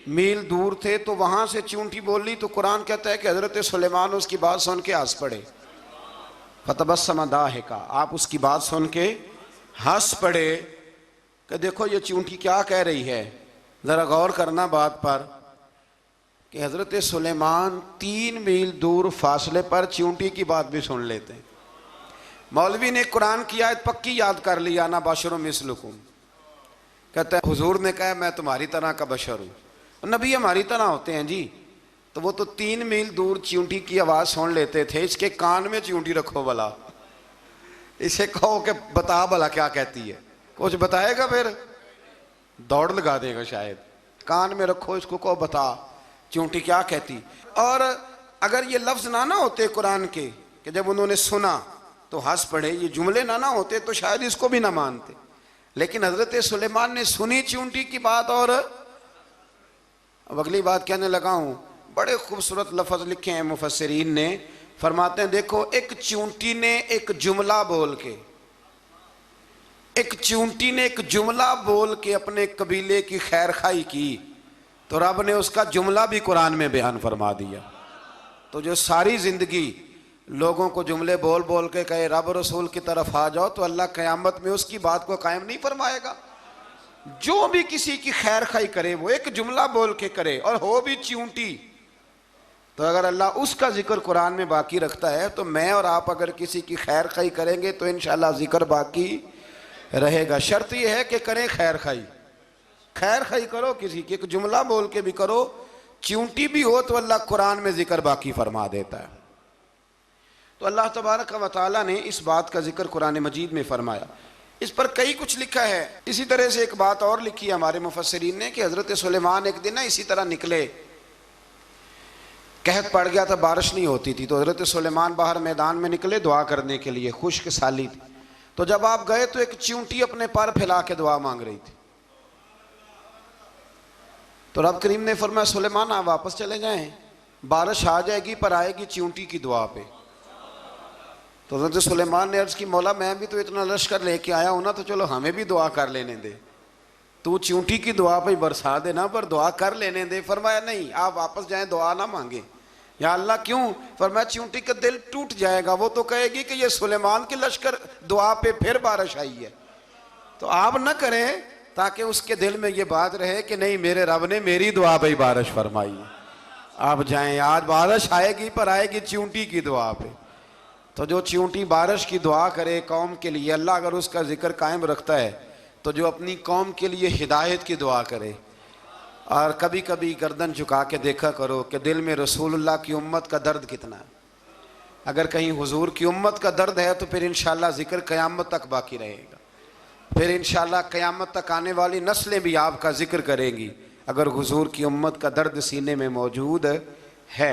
मील दूर थे। तो वहाँ से चींटी बोली तो कुरान कहता है कि हज़रत सुलेमान उसकी बात सुन के हंस पड़े। फतबस्सम दाहिका, आप उसकी बात सुन के हंस पड़े कि देखो ये चूंटी क्या कह रही है, ज़रा गौर करना बात पर कि हज़रत सुलेमान 3 मील दूर फासले पर चूंटी की बात भी सुन लेते हैं। मौलवी ने कुरान की आयत पक्की याद कर लिया, अना बशरुम मिसलुकुम, कहते हैं हुजूर ने कहा मैं तुम्हारी तरह का बशर हूँ। नबी हमारी तरह होते हैं जी, तो वो तो 3 मील दूर चींटी की आवाज़ सुन लेते थे। इसके कान में चींटी रखो भला, इसे कहो कि बता भला क्या कहती है, कुछ बताएगा फिर दौड़ लगा देगा शायद। कान में रखो इसको, कहो बता चींटी क्या कहती। और अगर ये लफ्ज़ ना होते कुरान के कि जब उन्होंने सुना तो हंस पड़े, ये जुमले ना होते तो शायद इसको भी ना मानते। लेकिन हज़रत सुलेमान ने सुनी चींटी की बात और अब अगली बात कहने लगा हूँ। बड़े खूबसूरत लफ्ज़ लिखे हैं मुफस्सिरीन ने, फरमाते हैं देखो एक चींटी ने एक जुमला बोल के, एक चींटी ने एक जुमला बोल के अपने कबीले की खैर खाई की तो रब ने उसका जुमला भी कुरान में बयान फरमा दिया। तो जो सारी ज़िंदगी लोगों को जुमले बोल बोल के कहे रब रसूल की तरफ आ जाओ, तो अल्लाह क़यामत में उसकी बात को कायम नहीं फरमाएगा। जो भी किसी की खैर खाई करे वो एक जुमला बोल के करे और हो भी चींटी, तो अगर अल्लाह उसका जिक्र कुरान में बाकी रखता है तो मैं और आप अगर किसी की खैर खाई करेंगे तो इंशाअल्लाह जिक्र बाकी रहेगा। शर्त यह है कि करें खैर खाई, खैर खाई करो किसी की, एक जुमला बोल के भी करो, चींटी भी हो तो अल्लाह कुरान में जिक्र बाकी फरमा देता है। तो अल्लाह तबारक व तआला ने इस बात का जिक्र कुरान मजीद में फरमाया। इस पर कई कुछ लिखा है। इसी तरह से एक बात और लिखी है हमारे मुफस्सिरीन ने कि हज़रत सुलेमान एक दिन ना इसी तरह निकले, कहत पड़ गया था, बारिश नहीं होती थी, तो हज़रत सुलेमान बाहर मैदान में निकले दुआ करने के लिए, खुश्क साली थी। तो जब आप गए तो एक चींटी अपने पर फैला के दुआ मांग रही थी। तो रब करीम ने फरमाया सुलेमान आप वापस चले जाएं, बारिश आ जाएगी पर आएगी चींटी की दुआ पे। तो हज़रत सुलेमान ने अर्ज़ की मौला मैं भी तो इतना लश्कर लेके आया हूँ ना, तो चलो हमें भी दुआ कर लेने दे, तू चींटी की दुआ पे बरसा देना पर दुआ कर लेने दे। फरमाया नहीं आप वापस जाएं, दुआ ना मांगे। या अल्लाह क्यों? फरमाया चींटी का दिल टूट जाएगा, वो तो कहेगी कि ये सुलेमान के लश्कर दुआ पे फिर बारिश आई है। तो आप ना करें ताकि उसके दिल में ये बात रहे कि नहीं मेरे रब ने मेरी दुआ पे बारिश फरमाई है। आप जाएं, आज बारिश आएगी पर आएगी चींटी की दुआ पे। तो जो चींटी बारिश की दुआ करे कौम के लिए, अल्लाह अगर उसका जिक्र कायम रखता है तो जो अपनी कौम के लिए हिदायत की दुआ करे। और कभी कभी गर्दन झुका के देखा करो कि दिल में रसूलुल्लाह की उम्मत का दर्द कितना है। अगर कहीं हुजूर की उम्मत का दर्द है तो फिर इंशाअल्लाह जिक्र क़यामत तक बाकी रहेगा। फिर इंशाअल्लाह क़यामत तक आने वाली नस्लें भी आपका जिक्र करेंगी अगर हुजूर की उम्मत का दर्द सीने में मौजूद है।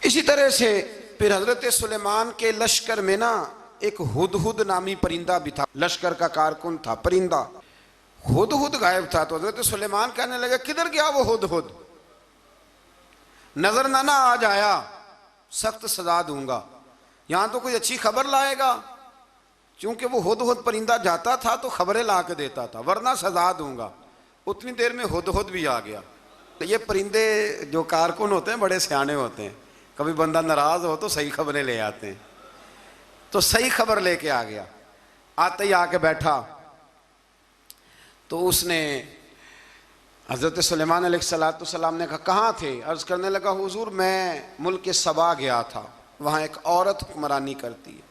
इसी तरह से फिर हज़रत सुलेमान के लश्कर में ना एक हुदहुद नामी परिंदा भी था, लश्कर का कारकुन था परिंदा। हुदहुद गायब था। तो हज़रत सुलेमान कहने लगे किधर गया वो हुदहुद, नजर ना आ जाया सख्त सजा दूंगा। यहाँ तो कोई अच्छी खबर लाएगा, क्योंकि वो हुदहुद परिंदा जाता था तो खबरें ला के देता था, वरना सजा दूंगा। उतनी देर में हुदहुद भी आ गया। तो ये परिंदे जो कारकुन होते हैं बड़े सियाने होते हैं, कभी बंदा नाराज हो तो सही खबरें ले आते हैं। तो सही खबर लेके आ गया। आते ही आके बैठा तो उसने हज़रत सुलेमान अलैहिस्सलाम ने कहा कहाँ थे? अर्ज़ करने लगा हुजूर मैं मुल्क सबा गया था, वहाँ एक औरत हुक्मरानी करती है,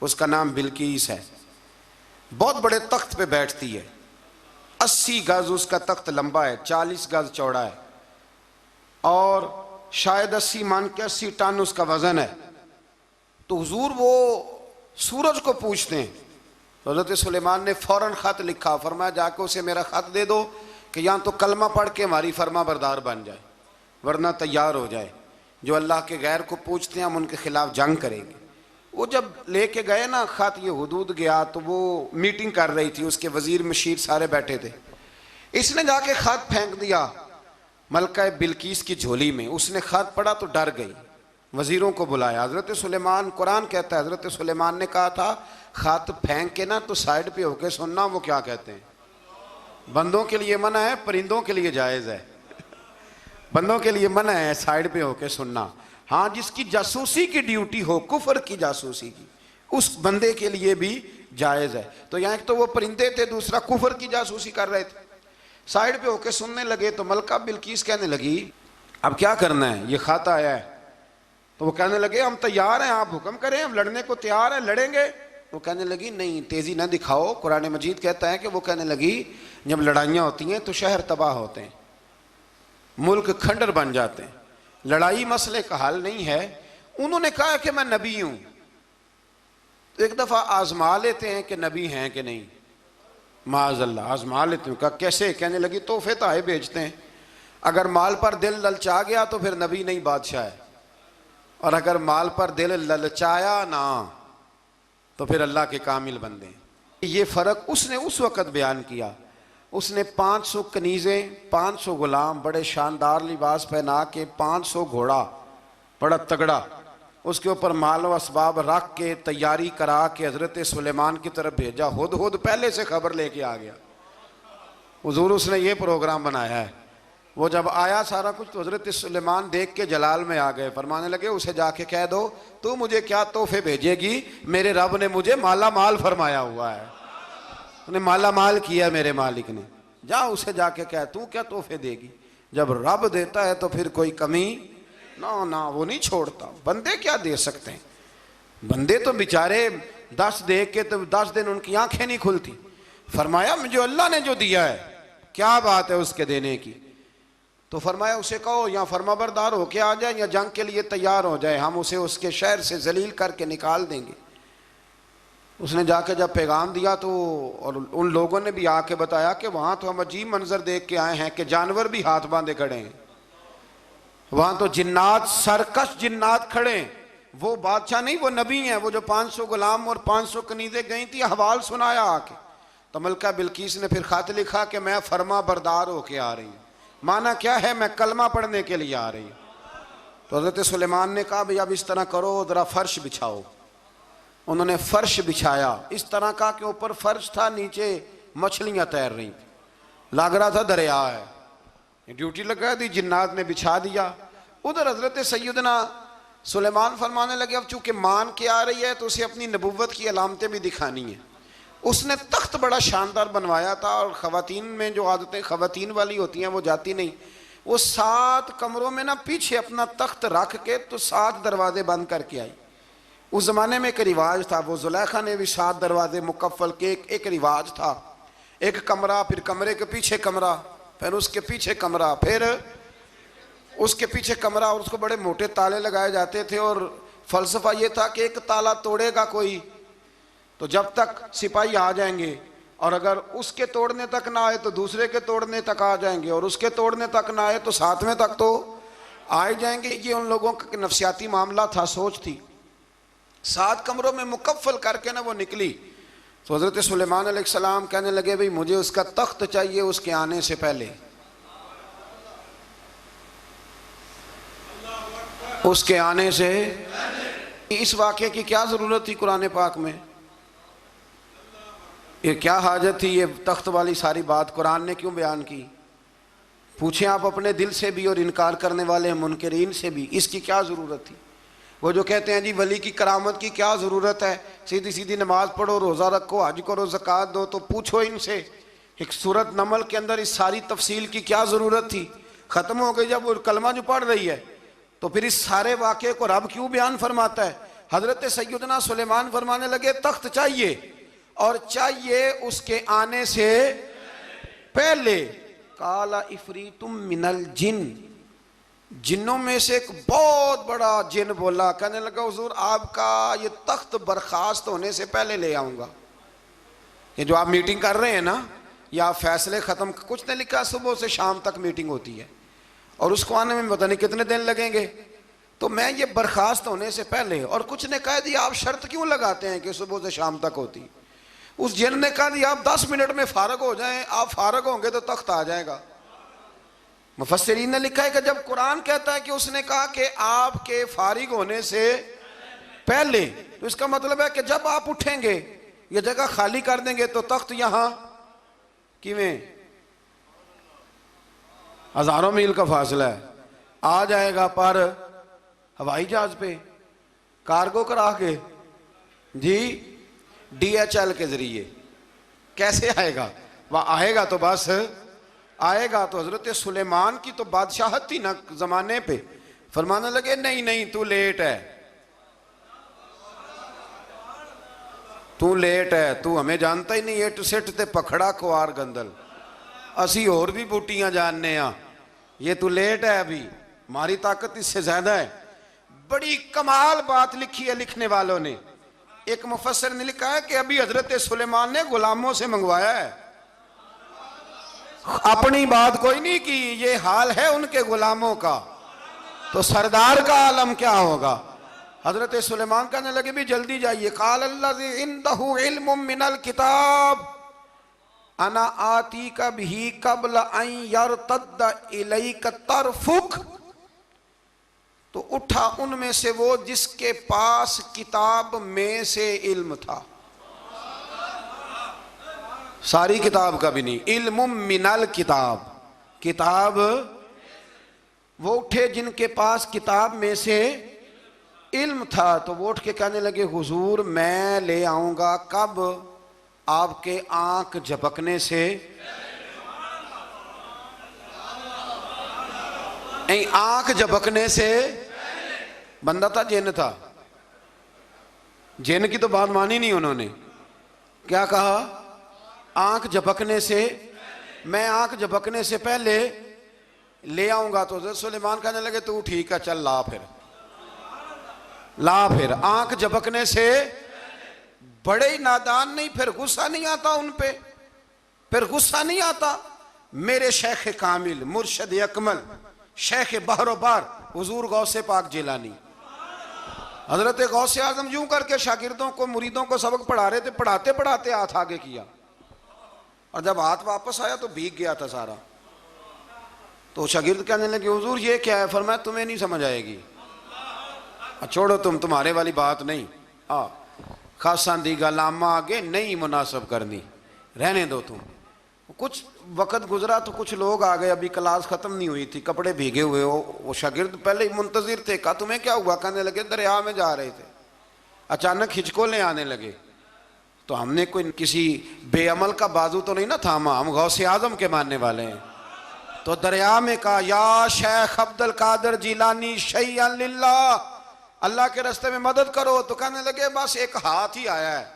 उसका नाम बिल्कीस है, बहुत बड़े तख्त पे बैठती है, 80 गज उसका तख्त लंबा है, 40 गज चौड़ा है और शायद 80 मान के 80 टन उसका वजन है। तो हुजूर वो सूरज को पूछते हैं। तो हज़रत सुलेमान ने फ़ौरन ख़त लिखा, फरमाया जाके उसे मेरा ख़त दे दो कि यहाँ तो कलमा पढ़ के हमारी फरमा बरदार बन जाए, वरना तैयार हो जाए। जो अल्लाह के गैर को पूछते हैं हम उनके खिलाफ जंग करेंगे। वो जब लेके गए ना ख़त, ये हुदूद गया तो वो मीटिंग कर रही थी, उसके वज़ीर मशीर सारे बैठे थे। इसने जाके ख़त फेंक दिया मलका बिल्कीस की झोली में। उसने ख़त पढ़ा तो डर गई, वज़ीरों को बुलाया। हज़रत सुलेमान, कुरान कहता है हज़रत सुलेमान ने कहा था ख़त फेंक के ना तो साइड पे होके सुनना वो क्या कहते हैं। बंदों के लिए मना है, परिंदों के लिए जायज़ है। बंदों के लिए मना है साइड पे होके सुनना। हाँ, जिसकी जासूसी की ड्यूटी हो, कुफर की जासूसी की, उस बंदे के लिए भी जायज़ है। तो यहाँ एक तो वो परिंदे थे, दूसरा कुफर की जासूसी कर रहे थे। साइड पे होके सुनने लगे तो मलका बिल्किस कहने लगी अब क्या करना है, ये खाता आया है। तो वो कहने लगे हम तैयार हैं, आप हुक्म करें, हम लड़ने को तैयार हैं, लड़ेंगे। वो कहने लगी नहीं, तेजी ना दिखाओ। कुरान मजीद कहता है कि वो कहने लगी जब लड़ाइयाँ होती हैं तो शहर तबाह होते हैं, मुल्क खंडर बन जाते हैं, लड़ाई मसले का हल नहीं है। उन्होंने कहा कि मैं नबी हूं, तो एक दफा आजमा लेते हैं कि नबी हैं कि नहीं, माज़अल्लाह आजमा लेते हैं। कहा कैसे? कहने लगी तोहफे तो आए भेजते हैं, अगर माल पर दिल ललचा गया तो फिर नबी नहीं बादशाह है, और अगर माल पर दिल ललचाया ना तो फिर अल्लाह के कामिल बंदे। ये फ़र्क उसने उस वक़्त बयान किया। उसने 500 कनीज़ें, 500 गुलाम, बड़े शानदार लिबास पहना के, 500 घोड़ा बड़ा तगड़ा, उसके ऊपर माल व असबाब रख के तैयारी करा के हज़रत सुलेमान की तरफ भेजा। हुद पहले से खबर लेके आ गया, हुजूर उसने ये प्रोग्राम बनाया है। वो जब आया सारा कुछ तो हज़रत सुलेमान देख के जलाल में आ गए, फरमाने लगे उसे जाके कह दो तू मुझे क्या तोहफे भेजेगी, मेरे रब ने मुझे माला माल फरमाया हुआ है, उन्हें माला माल किया मेरे मालिक ने, जा उसे जाके कह तू क्या तोहफे देगी। जब रब देता है तो फिर कोई कमी ना ना, वो नहीं छोड़ता। बंदे क्या दे सकते हैं, बंदे तो बेचारे 10 देख के तो 10 दिन उनकी आंखें नहीं खुलती। फरमाया मुझे अल्लाह ने जो दिया है क्या बात है उसके देने की। तो फरमाया उसे कहो या फरमाबरदार होके आ जाए या जंग के लिए तैयार हो जाए, हम उसे उसके शहर से जलील करके निकाल देंगे। उसने जाके जब पैगाम दिया तो और उन लोगों ने भी आके बताया कि वहाँ तो हम अजीब मंजर देख के आए हैं कि जानवर भी हाथ बांधे खड़े हैं, वहाँ तो जिन्नात, सरकश जिन्नात खड़े हैं। वो बादशाह नहीं, वो नबी हैं, वो जो 500 गुलाम और 500 कनीज़ें गई थी, हवाल सुनाया आके। तो मलका बिल्किस ने फिर खत लिखा कि मैं फरमा बरदार होके आ रही हूँ। माना क्या है, मैं कलमा पढ़ने के लिए आ रही हूँ। तो हज़रत सुलेमान ने कहा भाई अब इस तरह करो, ज़रा फर्श बिछाओ। उन्होंने फर्श बिछाया, इस तरह का कि ऊपर फर्श था, नीचे मछलियाँ तैर रही थी, लग रहा था दरिया है। ड्यूटी लगा दी, जिन्नात ने बिछा दिया। उधर हज़रत सैयदना सुलेमान फरमाने लगे अब चूंकि मान के आ रही है तो उसे अपनी नबुव्वत की अलामतें भी दिखानी है। उसने तख्त बड़ा शानदार बनवाया था, और ख़वातीन में जो आदतें ख़वातीन वाली होती हैं वो जाती नहीं। वो 7 कमरों में ना पीछे अपना तख्त रख के तो 7 दरवाजे बंद करके आई। उस ज़माने में एक रिवाज था, वो जुलेखा ने भी 7 दरवाजे मुकफ़ल के एक रिवाज था। एक कमरा, फिर कमरे के पीछे कमरा, फिर उसके पीछे कमरा, फिर उसके पीछे कमरा, और उसको बड़े मोटे ताले लगाए जाते थे। और फ़लसफ़ा ये था कि एक ताला तोड़ेगा कोई तो जब तक सिपाही आ जाएंगे, और अगर उसके तोड़ने तक ना आए तो दूसरे के तोड़ने तक आ जाएंगे, और उसके तोड़ने तक ना आए तो 7वें तक तो आ ही जाएंगे। ये उन लोगों का नफसियाती मामला था, सोच थी। 7 कमरों में मुकफ़ल करके ना वो निकली। तो हज़रत सुलेमान अलैहिस्सलाम कहने लगे भाई मुझे उसका तख्त चाहिए उसके आने से पहले, उसके आने से। इस वाक़े की क्या ज़रूरत थी कुरान पाक में, ये क्या हाजत थी, ये तख्त वाली सारी बात कुरान ने क्यों बयान की? पूछें आप अपने दिल से भी और इनकार करने वाले मुनकरीन से भी, इसकी क्या ज़रूरत थी? वो जो कहते हैं जी वली की करामत की क्या ज़रूरत है, सीधी सीधी नमाज पढ़ो, रोज़ा रखो, हज करो, ज़कात दो, तो पूछो इनसे एक सूरत नमल के अंदर इस सारी तफसील की क्या ज़रूरत थी? ख़त्म हो गई जब वो कलमा जो पढ़ रही है, तो फिर इस सारे वाक़े को रब क्यों बयान फरमाता है? हज़रत सैयदना सुलेमान फरमाने लगे तख्त चाहिए, और चाहिए उसके आने से पहले। काला इफरीतुम मिनल जिन, जिन्नों में से एक बहुत बड़ा जिन बोला, कहने लगा हुजूर आपका ये तख्त बर्खास्त होने से पहले ले आऊँगा। ये जो आप मीटिंग कर रहे हैं ना, या आप फैसले ख़त्म, कुछ ने लिखा सुबह से शाम तक मीटिंग होती है और उसको आने में पता नहीं कितने दिन लगेंगे, तो मैं ये बर्खास्त होने से पहले। और कुछ ने कह दिया आप शर्त क्यों लगाते हैं कि सुबह से शाम तक होती? उस जिन ने कहा दिया आप 10 मिनट में फारग हो जाएं, आप फारग होंगे तो तख्त आ जाएगा। मुफस्सिरीन ने लिखा है कि जब कुरान कहता है कि उसने कहा कि आपके फारिग होने से पहले, तो इसका मतलब है कि जब आप उठेंगे, ये जगह खाली कर देंगे तो तख्त यहां किवें, हजारों मील का फासला है, आ जाएगा। पर हवाई जहाज पे कार्गो करा के जी, DHL के जरिए। कैसे आएगा? वह आएगा तो बस आएगा तो हजरत सुलेमान की तो बादशाहत थी ना जमाने पे। फरमाने लगे नहीं नहीं तू लेट है, तू लेट है, तू हमें जानता ही नहीं। एट सेट ते पखड़ा कुआर गंदल, असी और भी बूटियां जानने आ, ये तू लेट है, अभी हमारी ताकत इससे ज्यादा है। बड़ी कमाल बात लिखी है लिखने वालों ने। एक मुफस्सिर ने लिखा है कि अभी हजरत सुलेमान ने गुलामों से मंगवाया है, अपनी बात कोई नहीं की। ये हाल है उनके गुलामों का, तो सरदार का आलम क्या होगा। हजरत सुलेमान कहने लगे भी जल्दी जाइए। काल अल्लज़ी इंदहु इल्मुम मिनल किताब अना आती का भी कबल अन यरतद्द इलैका तरफुक। तो उठा उनमें से वो जिसके पास किताब में से इल्म था, सारी किताब का भी नहीं, इल्मुम मिनल किताब, किताब। वो उठे जिनके पास किताब में से इल्म था। तो वो उठ के कहने लगे हुजूर मैं ले आऊंगा कब? आपके आंख झपकने से, आंख झपकने से। बंदा था जिन था, जिन की तो बात मानी नहीं उन्होंने। क्या कहा? आंख झपकने से, मैं आंख झपकने से पहले ले आऊंगा। तो हज़रत सुलेमान कहने लगे तू ठीक है चल ला फिर, ला फिर। आंख झपकने से बड़े ही नादान नहीं, फिर गुस्सा नहीं आता उन पे, फिर गुस्सा नहीं आता। मेरे शेख कामिल मुर्शद अकमल शेख बहरोबार हुजूर गौसे पाक जिलानी हजरत गौसे आजम यूं करके शागिर्दों को मुरीदों को सबक पढ़ा रहे थे। पढ़ाते पढ़ाते हाथ आगे किया और जब हाथ वापस आया तो भीग गया था सारा। तो शागिर्द कहने लगे हुजूर ये क्या है? फरमाया तुम्हें नहीं समझ आएगी, छोड़ो तुम्हारे वाली बात नहीं। खासा दी गलामा आगे नहीं मुनासब करनी, रहने दो तुम। कुछ वक्त गुजरा तो कुछ लोग आ गए, अभी क्लास खत्म नहीं हुई थी, कपड़े भीगे हुए हो। वो शागिर्द पहले ही मुंतजिर थे। कहा तुम्हें क्या हुआ? कहने लगे दरिया में जा रहे थे, अचानक हिचकोले आने लगे। तो हमने कोई किसी बेअमल का बाजू तो नहीं ना थामा, हम गौसे आजम के मानने वाले हैं। तो दरिया में कहा या शेख अब्दुल कादिर जिलानी शैय्यन लिल्लाह, अल्लाह के रास्ते में मदद करो। तो कहने लगे बस एक हाथ ही आया है,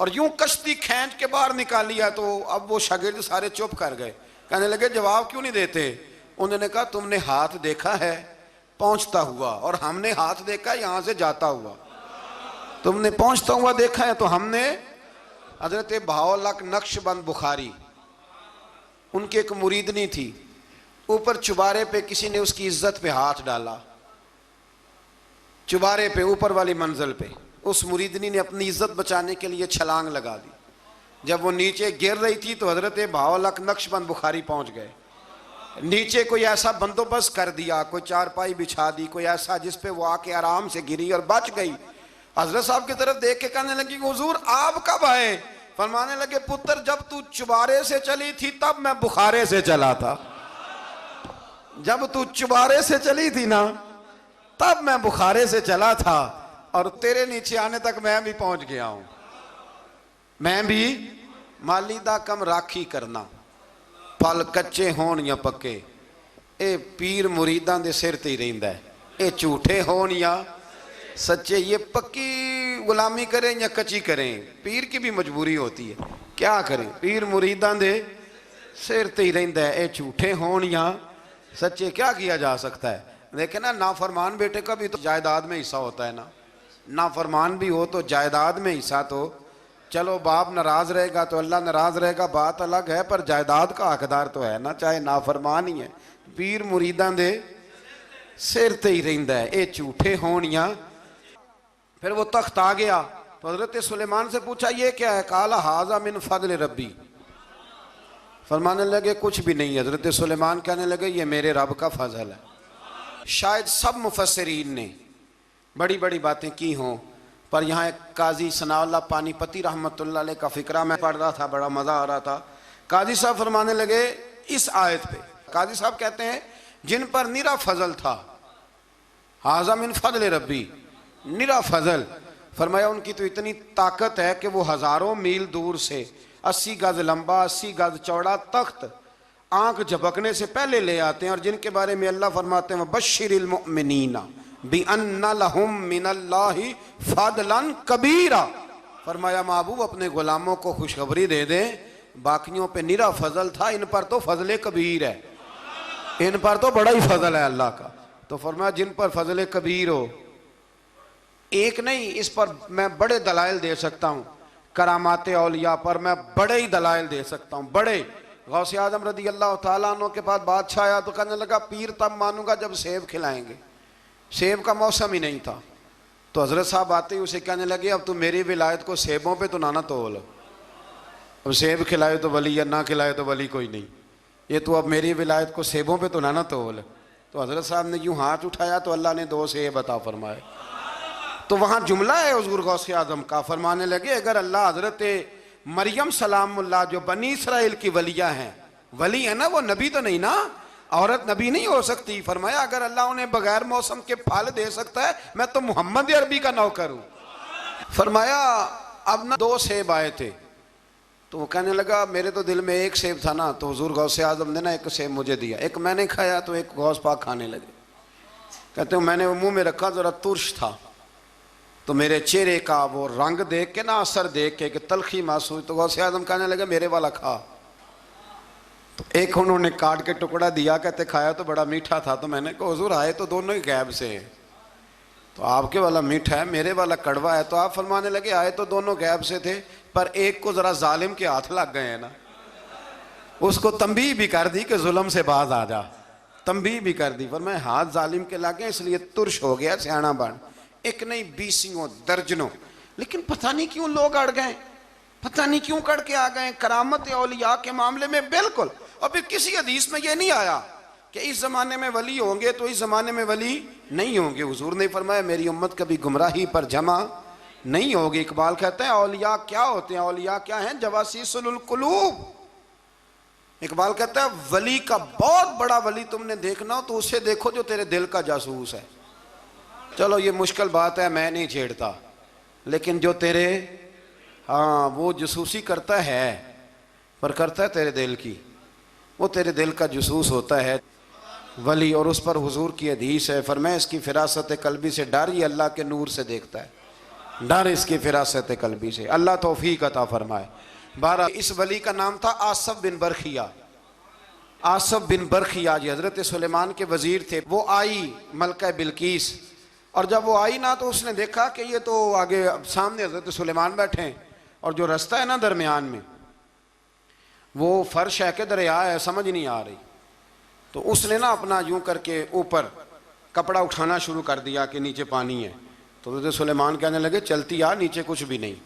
और यूं कश्ती खींच के बाहर निकाली है। तो अब वो शागिर्द सारे चुप कर गए, कहने लगे जवाब क्यों नहीं देते? उन्होंने कहा तुमने हाथ देखा है पहुंचता हुआ, और हमने हाथ देखा यहां से जाता हुआ। तुमने पहुंचता हुआ देखा है, तो हमने हजरत बहाउल्लाह नक्शबंद बुखारी, उनकी एक मुरीदनी थी, ऊपर चुबारे पे किसी ने उसकी इज्जत पे हाथ डाला, चुबारे पे ऊपर वाली मंजिल पे। उस मुरीदनी ने अपनी इज्जत बचाने के लिए छलांग लगा दी। जब वो नीचे गिर रही थी तो हजरत बहाउल्लाह नक्शबंद बुखारी पहुंच गए। नीचे कोई ऐसा बंदोबस्त कर दिया, कोई चारपाई बिछा दी, कोई ऐसा जिस पे वो आके आराम से गिरी और बच गई। हजरत साहब की तरफ देख के कहने लगी हुजूर आप कब आए? फरमाने लगे पुत्र जब तू चुबारे से चली थी तब मैं बुखारे से चला था, जब तू चुबारे से चली थी ना तब मैं बुखारे से चला था, और तेरे नीचे आने तक मैं भी पहुंच गया हूं। मैं भी माली दा कम राखी करना, फल कच्चे होण या पक्के, ये पीर मुरीदां दे सिर ते ही रहिंदा है। ये झूठे होण या सच्चे, ये पक्की गुलामी करें या कच्ची करें, पीर की भी मजबूरी होती है। क्या करें, पीर मुरीदां दे सिर ते ही रहिंदा है। ये झूठे होण या सच्चे, क्या किया जा सकता है? देखे ना, नाफरमान बेटे का भी तो जायदाद में हिस्सा होता है ना। नाफरमान भी हो तो जायदाद में हिस्सा, तो चलो बाप नाराज रहेगा तो अल्लाह नाराज रहेगा, बात अलग है, पर जायदाद का हकदार तो है ना, चाहे नाफरमान ही है। पीर मुरीदां दे सिर ते ही रहिंदा है, ये झूठे होण या। फिर वो तख्त आ गया तो हजरत सुलेमान से पूछा ये क्या है? काला हाजा मिन फजल रब्बी। फरमाने लगे कुछ भी नहीं। हजरत सुलेमान कहने लगे ये मेरे रब का फजल है। शायद सब मुफस्सिरीन ने बड़ी बड़ी बातें की हों, पर यहाँ एक काजी सनाउल्लाह पानीपती रहमतुल्लाह अलैह का फिक्रा मैं पढ़ रहा था, बड़ा मज़ा आ रहा था। काजी साहब फरमाने लगे इस आयत पे, काजी साहब कहते हैं जिन पर निरा फजल था हाज़ा मिन फज़ल रब्बी, निरा फजल। फरमाया उनकी तो इतनी ताकत है कि वो हज़ारों मील दूर से 80 गज लंबा 80 गज चौड़ा तख्त आंख झपकने से पहले ले आते हैं, और जिनके बारे में अल्लाह फरमाते हैं बश्शिरिल मुमिनीना बिअन्ना लहुम मिनल्लाहि फदलन कबीरा। फरमाया महबूब अपने गुलामों को खुशखबरी दे दें, बाकियों पे निरा फजल था, इन पर तो फजल कबीर है, इन पर तो बड़ा ही फजल है अल्लाह का। तो फरमाया जिन पर फजल कबीर हो, एक नहीं, इस पर मैं बड़े दलाइल दे सकता हूँ, करामाते औलिया पर मैं बड़े ही दलाइल दे सकता हूँ, बड़े। गौसे आजम रदी अल्लाह तआला अन्हु के पास बादशाह आया तो कहने लगा पीर तब मानूंगा जब सेब खिलाएंगे। सेब का मौसम ही नहीं था, तो हजरत साहब आते ही उसे कहने लगे अब तू मेरी विलायत को सेबों पे तो ना तोल, अब सेब खिलाए तो वली या ना खिलाए तो वली कोई नहीं, ये तो अब मेरी विलायत को सेबों पे तो ना तोल। तो हजरत साहब ने यूँ हाथ उठाया तो अल्लाह ने 2 सेब अता फरमाए। तो वहाँ जुमला है हुज़ूर गौसे आज़म का, फरमाने लगे अगर अल्लाह हजरत मरियम सलामुल्लाह जो बनी इसराइल की वलिया हैं, वली है ना, वो नबी तो नहीं ना, औरत नबी नहीं हो सकती। फरमाया अगर अल्लाह उन्हें बगैर मौसम के फल दे सकता है, मैं तो मोहम्मद अरबी का नौकर हूँ। फरमाया अब ना 2 सेब आए थे, तो वो कहने लगा मेरे तो दिल में 1 सेब था ना, तो हुज़ूर गौसे आज़म ने ना 1 सेब मुझे दिया, 1 मैंने खाया तो 1 गौस पाक खाने लगे। कहते हो मैंने वो मुँह में रखा, ज़रा तुर्श था, तो मेरे चेहरे का वो रंग देख के ना, असर देख के कि तलखी महसूस, तो गौसे आज़म कहने लगे मेरे वाला खा। तो 1 उन्होंने काट के टुकड़ा दिया, कहते खाया तो बड़ा मीठा था। तो मैंने कहा हुज़ूर आए तो दोनों ही गैब से हैं, तो आपके वाला मीठा है मेरे वाला कड़वा है। तो आप फरमाने लगे आए तो दोनों गैब से थे, पर एक को ज़रा जालिम के हाथ लग गए हैं ना, उसको तंबीह भी कर दी कि जुल्म से बाज आ जा, तंबीह भी कर दी। पर मैं हाथ जालिम के लगे इसलिए तुर्श हो गया, सियाना बन। 1 नहीं 20 दर्जनों, लेकिन पता नहीं क्यों लोग अड़ गए, पता नहीं क्यों कड़ के आ गए करामत औलिया के मामले में। बिल्कुल, और फिर किसी हदीस में ये नहीं आया कि इस ज़माने में वली होंगे तो इस ज़माने में वली नहीं होंगे। हुजूर ने फरमाया मेरी उम्मत कभी गुमराही पर जमा नहीं होगी। इकबाल कहते हैं औलिया क्या होते हैं, औलिया क्या हैं, जवासीसुल कुलूब। इकबाल कहता है वली का बहुत बड़ा वली तुमने देखना हो तो उसे देखो जो तेरे दिल का जासूस है। चलो ये मुश्किल बात है, मैं नहीं छेड़ता, लेकिन जो तेरे हाँ वो जासूसी करता है, पर करता है तेरे दिल की, वो तेरे दिल का जासूस होता है वली। और उस पर हुजूर की हदीस है, फरमाया इसकी फिरासत कल्बी से डर, ये अल्लाह के नूर से देखता है, डर इसकी फिरासत कल्बी से। अल्लाह तौफीक अता फरमाए। 12 इस वली का नाम था आसफ बिन बरखिया। आसफ बिन बरखिया जी हज़रत सुलेमान के वज़ीर थे। वो आई मलका बिल्कीस, और जब वो आई ना तो उसने देखा कि ये तो आगे सामने हज़रत सुलेमान बैठे हैं, और जो रास्ता है ना दरमियान में वो फर्श है कि दरिया है समझ नहीं आ रही। तो उसने ना अपना यूं करके ऊपर कपड़ा उठाना शुरू कर दिया कि नीचे पानी है। तो हज़रत सुलेमान कहने लगे चलती आ, नीचे कुछ भी नहीं।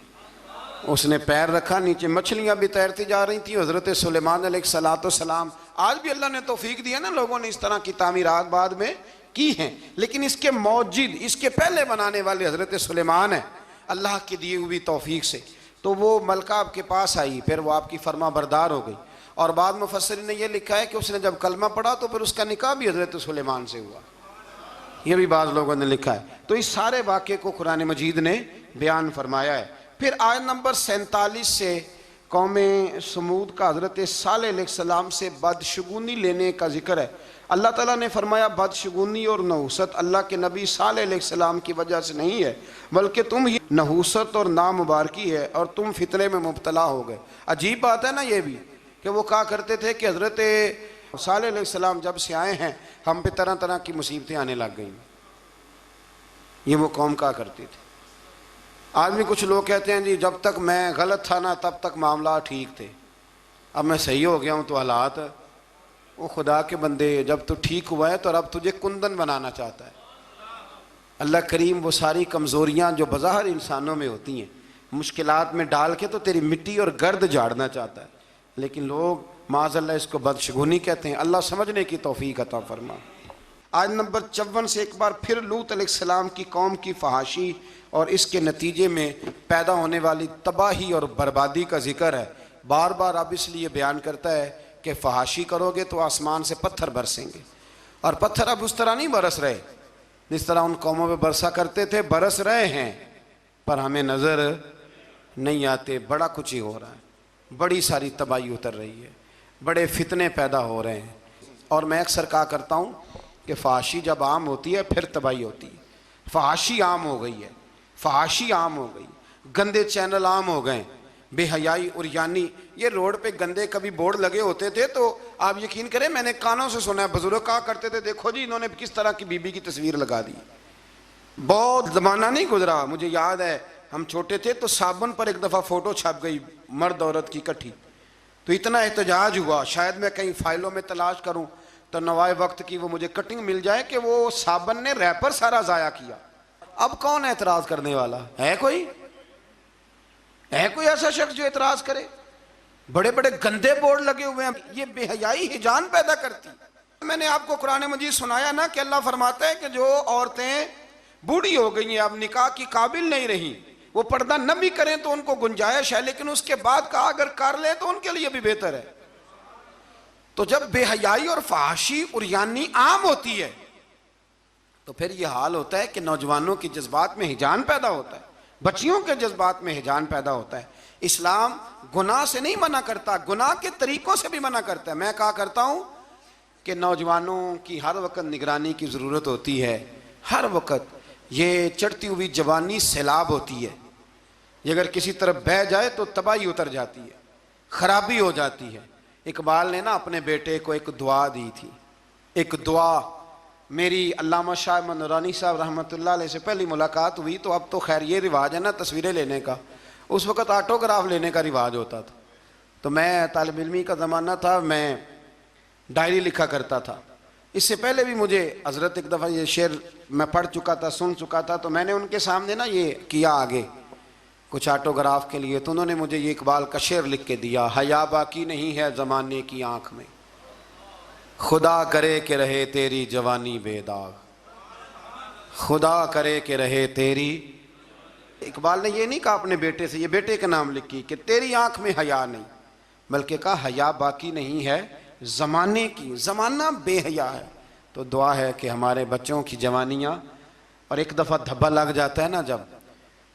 उसने पैर रखा, नीचे मछलियां भी तैरती जा रही थी। हज़रत सुलेमान अलैहिस्सलाम, आज भी अल्लाह ने तौफीक दिया ना, लोगों ने इस तरह की तामीरात बाद में की हैं, लेकिन इसके मौजिद इसके पहले बनाने वाले हज़रत सुलेमान है अल्लाह की दी हुई तौफीक से। तो वो मलका आपके पास आई, फिर वो आपकी फरमा बरदार हो गई, और बाद मुफस्सिरीन ने यह लिखा है कि उसने जब कलमा पढ़ा तो फिर उसका निकाह भी हज़रत सुलेमान से हुआ, ये भी बाज़ लोगों ने लिखा है। तो इस सारे वाक़े को कुरान मजीद ने बयान फरमाया है। फिर आयत नंबर 47 से कौम समूद का हज़रत सालेह अलैहिस्सलाम से बदशगुनी लेने का जिक्र है। अल्लाह ताला ने फरमाया बदशगुनी और नहूसत अल्लाह के नबी सालेह अलैहिस्सलाम की वजह से नहीं है, बल्कि तुम ही नहूसत और नामुबारकी है और तुम फितने में मुब्तला हो गए। अजीब बात है ना ये भी कि वो कहा करते थे कि हज़रत सालेह अलैहिस्सलाम जब से आए हैं हम पे तरह तरह की मुसीबतें आने लग गई। ये वो कौम कहा करती थी। आज भी कुछ लोग कहते हैं जी जब तक मैं गलत था ना तब तक मामला ठीक थे, अब मैं सही हो गया हूँ तो हालात। वो खुदा के बंदे, जब तू ठीक हुआ है तो रब तुझे कुंदन बनाना चाहता है। अल्लाह करीम वो सारी कमज़ोरियाँ जो बज़ाहिर इंसानों में होती हैं मुश्किलात में डाल के तो तेरी मिट्टी और गर्द झाड़ना चाहता है, लेकिन लोग माज़अल्लाह इसको बदशगुनी कहते हैं। अल्लाह समझने की तौफीक अता फरमा। आज नंबर 54 से एक बार फिर लूत अलैहिस्सलाम की कौम की फहाशी और इसके नतीजे में पैदा होने वाली तबाही और बर्बादी का जिक्र है। बार बार अब इसलिए बयान करता है कि फहाशी करोगे तो आसमान से पत्थर बरसेंगे, और पत्थर अब उस तरह नहीं बरस रहे जिस तरह उन कौमों पे बरसा करते थे, बरस रहे हैं पर हमें नज़र नहीं आते। बड़ा कुछ ही हो रहा है, बड़ी सारी तबाही उतर रही है, बड़े फितने पैदा हो रहे हैं। और मैं अक्सर कहा करता हूँ कि फहाशी जब आम होती है फिर तबाही होती है। फहाशी आम हो गई है, फहाशी आम हो गई, गंदे चैनल आम हो गए, बेहयाई और यानी ये रोड पे गंदे कभी बोर्ड लगे होते थे तो आप यकीन करें मैंने कानों से सुना है, बुजुर्ग कहा करते थे देखो जी इन्होंने किस तरह की बीबी की तस्वीर लगा दी। बहुत ज़माना नहीं गुजरा, मुझे याद है हम छोटे थे तो साबुन पर एक दफ़ा फ़ोटो छप गई मर्द औरत की इकट्ठी, तो इतना एहतजाज हुआ, शायद मैं कहीं फाइलों में तलाश करूं तो नवाए वक्त की वो मुझे कटिंग मिल जाए कि वो साबुन ने रैपर सारा ज़ाया किया। अब कौन एतराज़ करने वाला है? कोई ऐसा शख्स जो एतराज़ करे? बड़े बड़े गंदे बोर्ड लगे हुए हैं, ये बेहयाई हिजान पैदा करती। मैंने आपको कुरान मजीद सुनाया ना कि अल्लाह फरमाता है कि जो औरतें बूढ़ी हो गई हैं, अब निकाह की काबिल नहीं रही, वो पर्दा न भी करें तो उनको गुंजाइश है, लेकिन उसके बाद का अगर कर ले तो उनके लिए भी बेहतर है। तो जब बेहयाई और फहाशी और यानी आम होती है तो फिर यह हाल होता है कि नौजवानों के जज्बात में हिजान पैदा होता है, बच्चियों के जज्बात में हिजान पैदा होता है। इस्लाम गुनाह से नहीं मना करता, गुनाह के तरीकों से भी मना करता है। मैं कहा करता हूं कि नौजवानों की हर वक्त निगरानी की ज़रूरत होती है, हर वक्त। ये चढ़ती हुई जवानी सैलाब होती है, ये अगर किसी तरफ बह जाए तो तबाही उतर जाती है, खराबी हो जाती है। इकबाल ने ना अपने बेटे को एक दुआ दी थी, एक दुआ। मेरी अल्लामा शाह नूरानी साहब रहमतुल्लाह अलैह से पहली मुलाकात हुई तो अब तो खैर ये रिवाज है ना तस्वीरें लेने का, उस वक़्त ऑटोग्राफ लेने का रिवाज होता था। तो मैं तालिब इल्मी का ज़माना था, मैं डायरी लिखा करता था। इससे पहले भी मुझे हज़रत एक दफ़ा ये शेर मैं पढ़ चुका था, सुन चुका था, तो मैंने उनके सामने ना ये किया आगे कुछ ऑटोग्राफ के लिए, तो उन्होंने मुझे ये इकबाल का शेर लिख के दिया, हया बाकी नहीं है ज़माने की आँख में, खुदा करे कि रहे तेरी जवानी बेदाग, खुदा करे कि रहे तेरी। इकबाल ने ये नहीं कहा अपने बेटे से, ये बेटे का नाम लिखी कि तेरी आँख में हया नहीं, बल्कि कहा हया बाकी नहीं है ज़माने की, ज़माना बेहया है। तो दुआ है कि हमारे बच्चों की जवानियाँ, और एक दफ़ा धब्बा लग जाता है ना जब,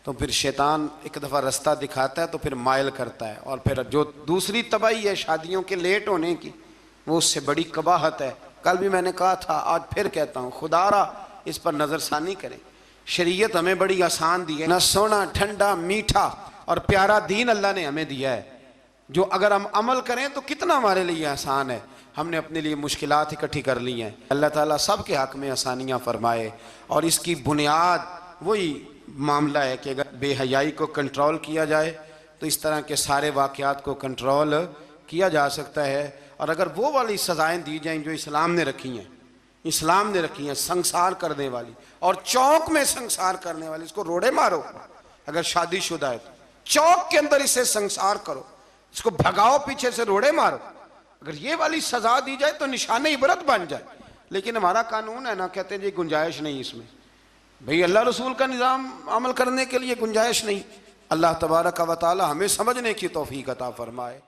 तो फिर शैतान एक दफ़ा रास्ता दिखाता है तो फिर मायल करता है, और फिर जो दूसरी तबाही है शादियों के लेट होने की, वो उससे बड़ी कबाहत है। कल भी मैंने कहा था, आज फिर कहता हूँ, खुदारा इस पर नज़रसानी करें। शरीयत हमें बड़ी आसान दी है ना, सोना ठंडा मीठा और प्यारा दीन अल्लाह ने हमें दिया है, जो अगर हम अमल करें तो कितना हमारे लिए आसान है। हमने अपने लिए मुश्किलात इकट्ठी कर ली हैं। अल्लाह ताला सब के हक़ में आसानियाँ फरमाए। और इसकी बुनियाद वही मामला है कि अगर बेहयाई को कंट्रोल किया जाए तो इस तरह के सारे वाक़यात को कंट्रोल किया जा सकता है। और अगर वो वाली सज़ाएँ दी जाएँ जो इस्लाम ने रखी हैं, इस्लाम ने रखी हैं, संसार करने वाली और चौक में संसार करने वाली, इसको रोड़े मारो। अगर शादीशुदा है तो चौक के अंदर इसे संसार करो, इसको भगाओ, पीछे से रोड़े मारो। अगर ये वाली सजा दी जाए तो निशान इबरत बन जाए। लेकिन हमारा कानून है ना, कहते हैं जी गुंजाइश नहीं इसमें, भाई अल्लाह रसूल का निज़ाम अमल करने के लिए गुंजाइश नहीं। अल्लाह तबारक व तआला हमें समझने की तौफीक अता फरमाए।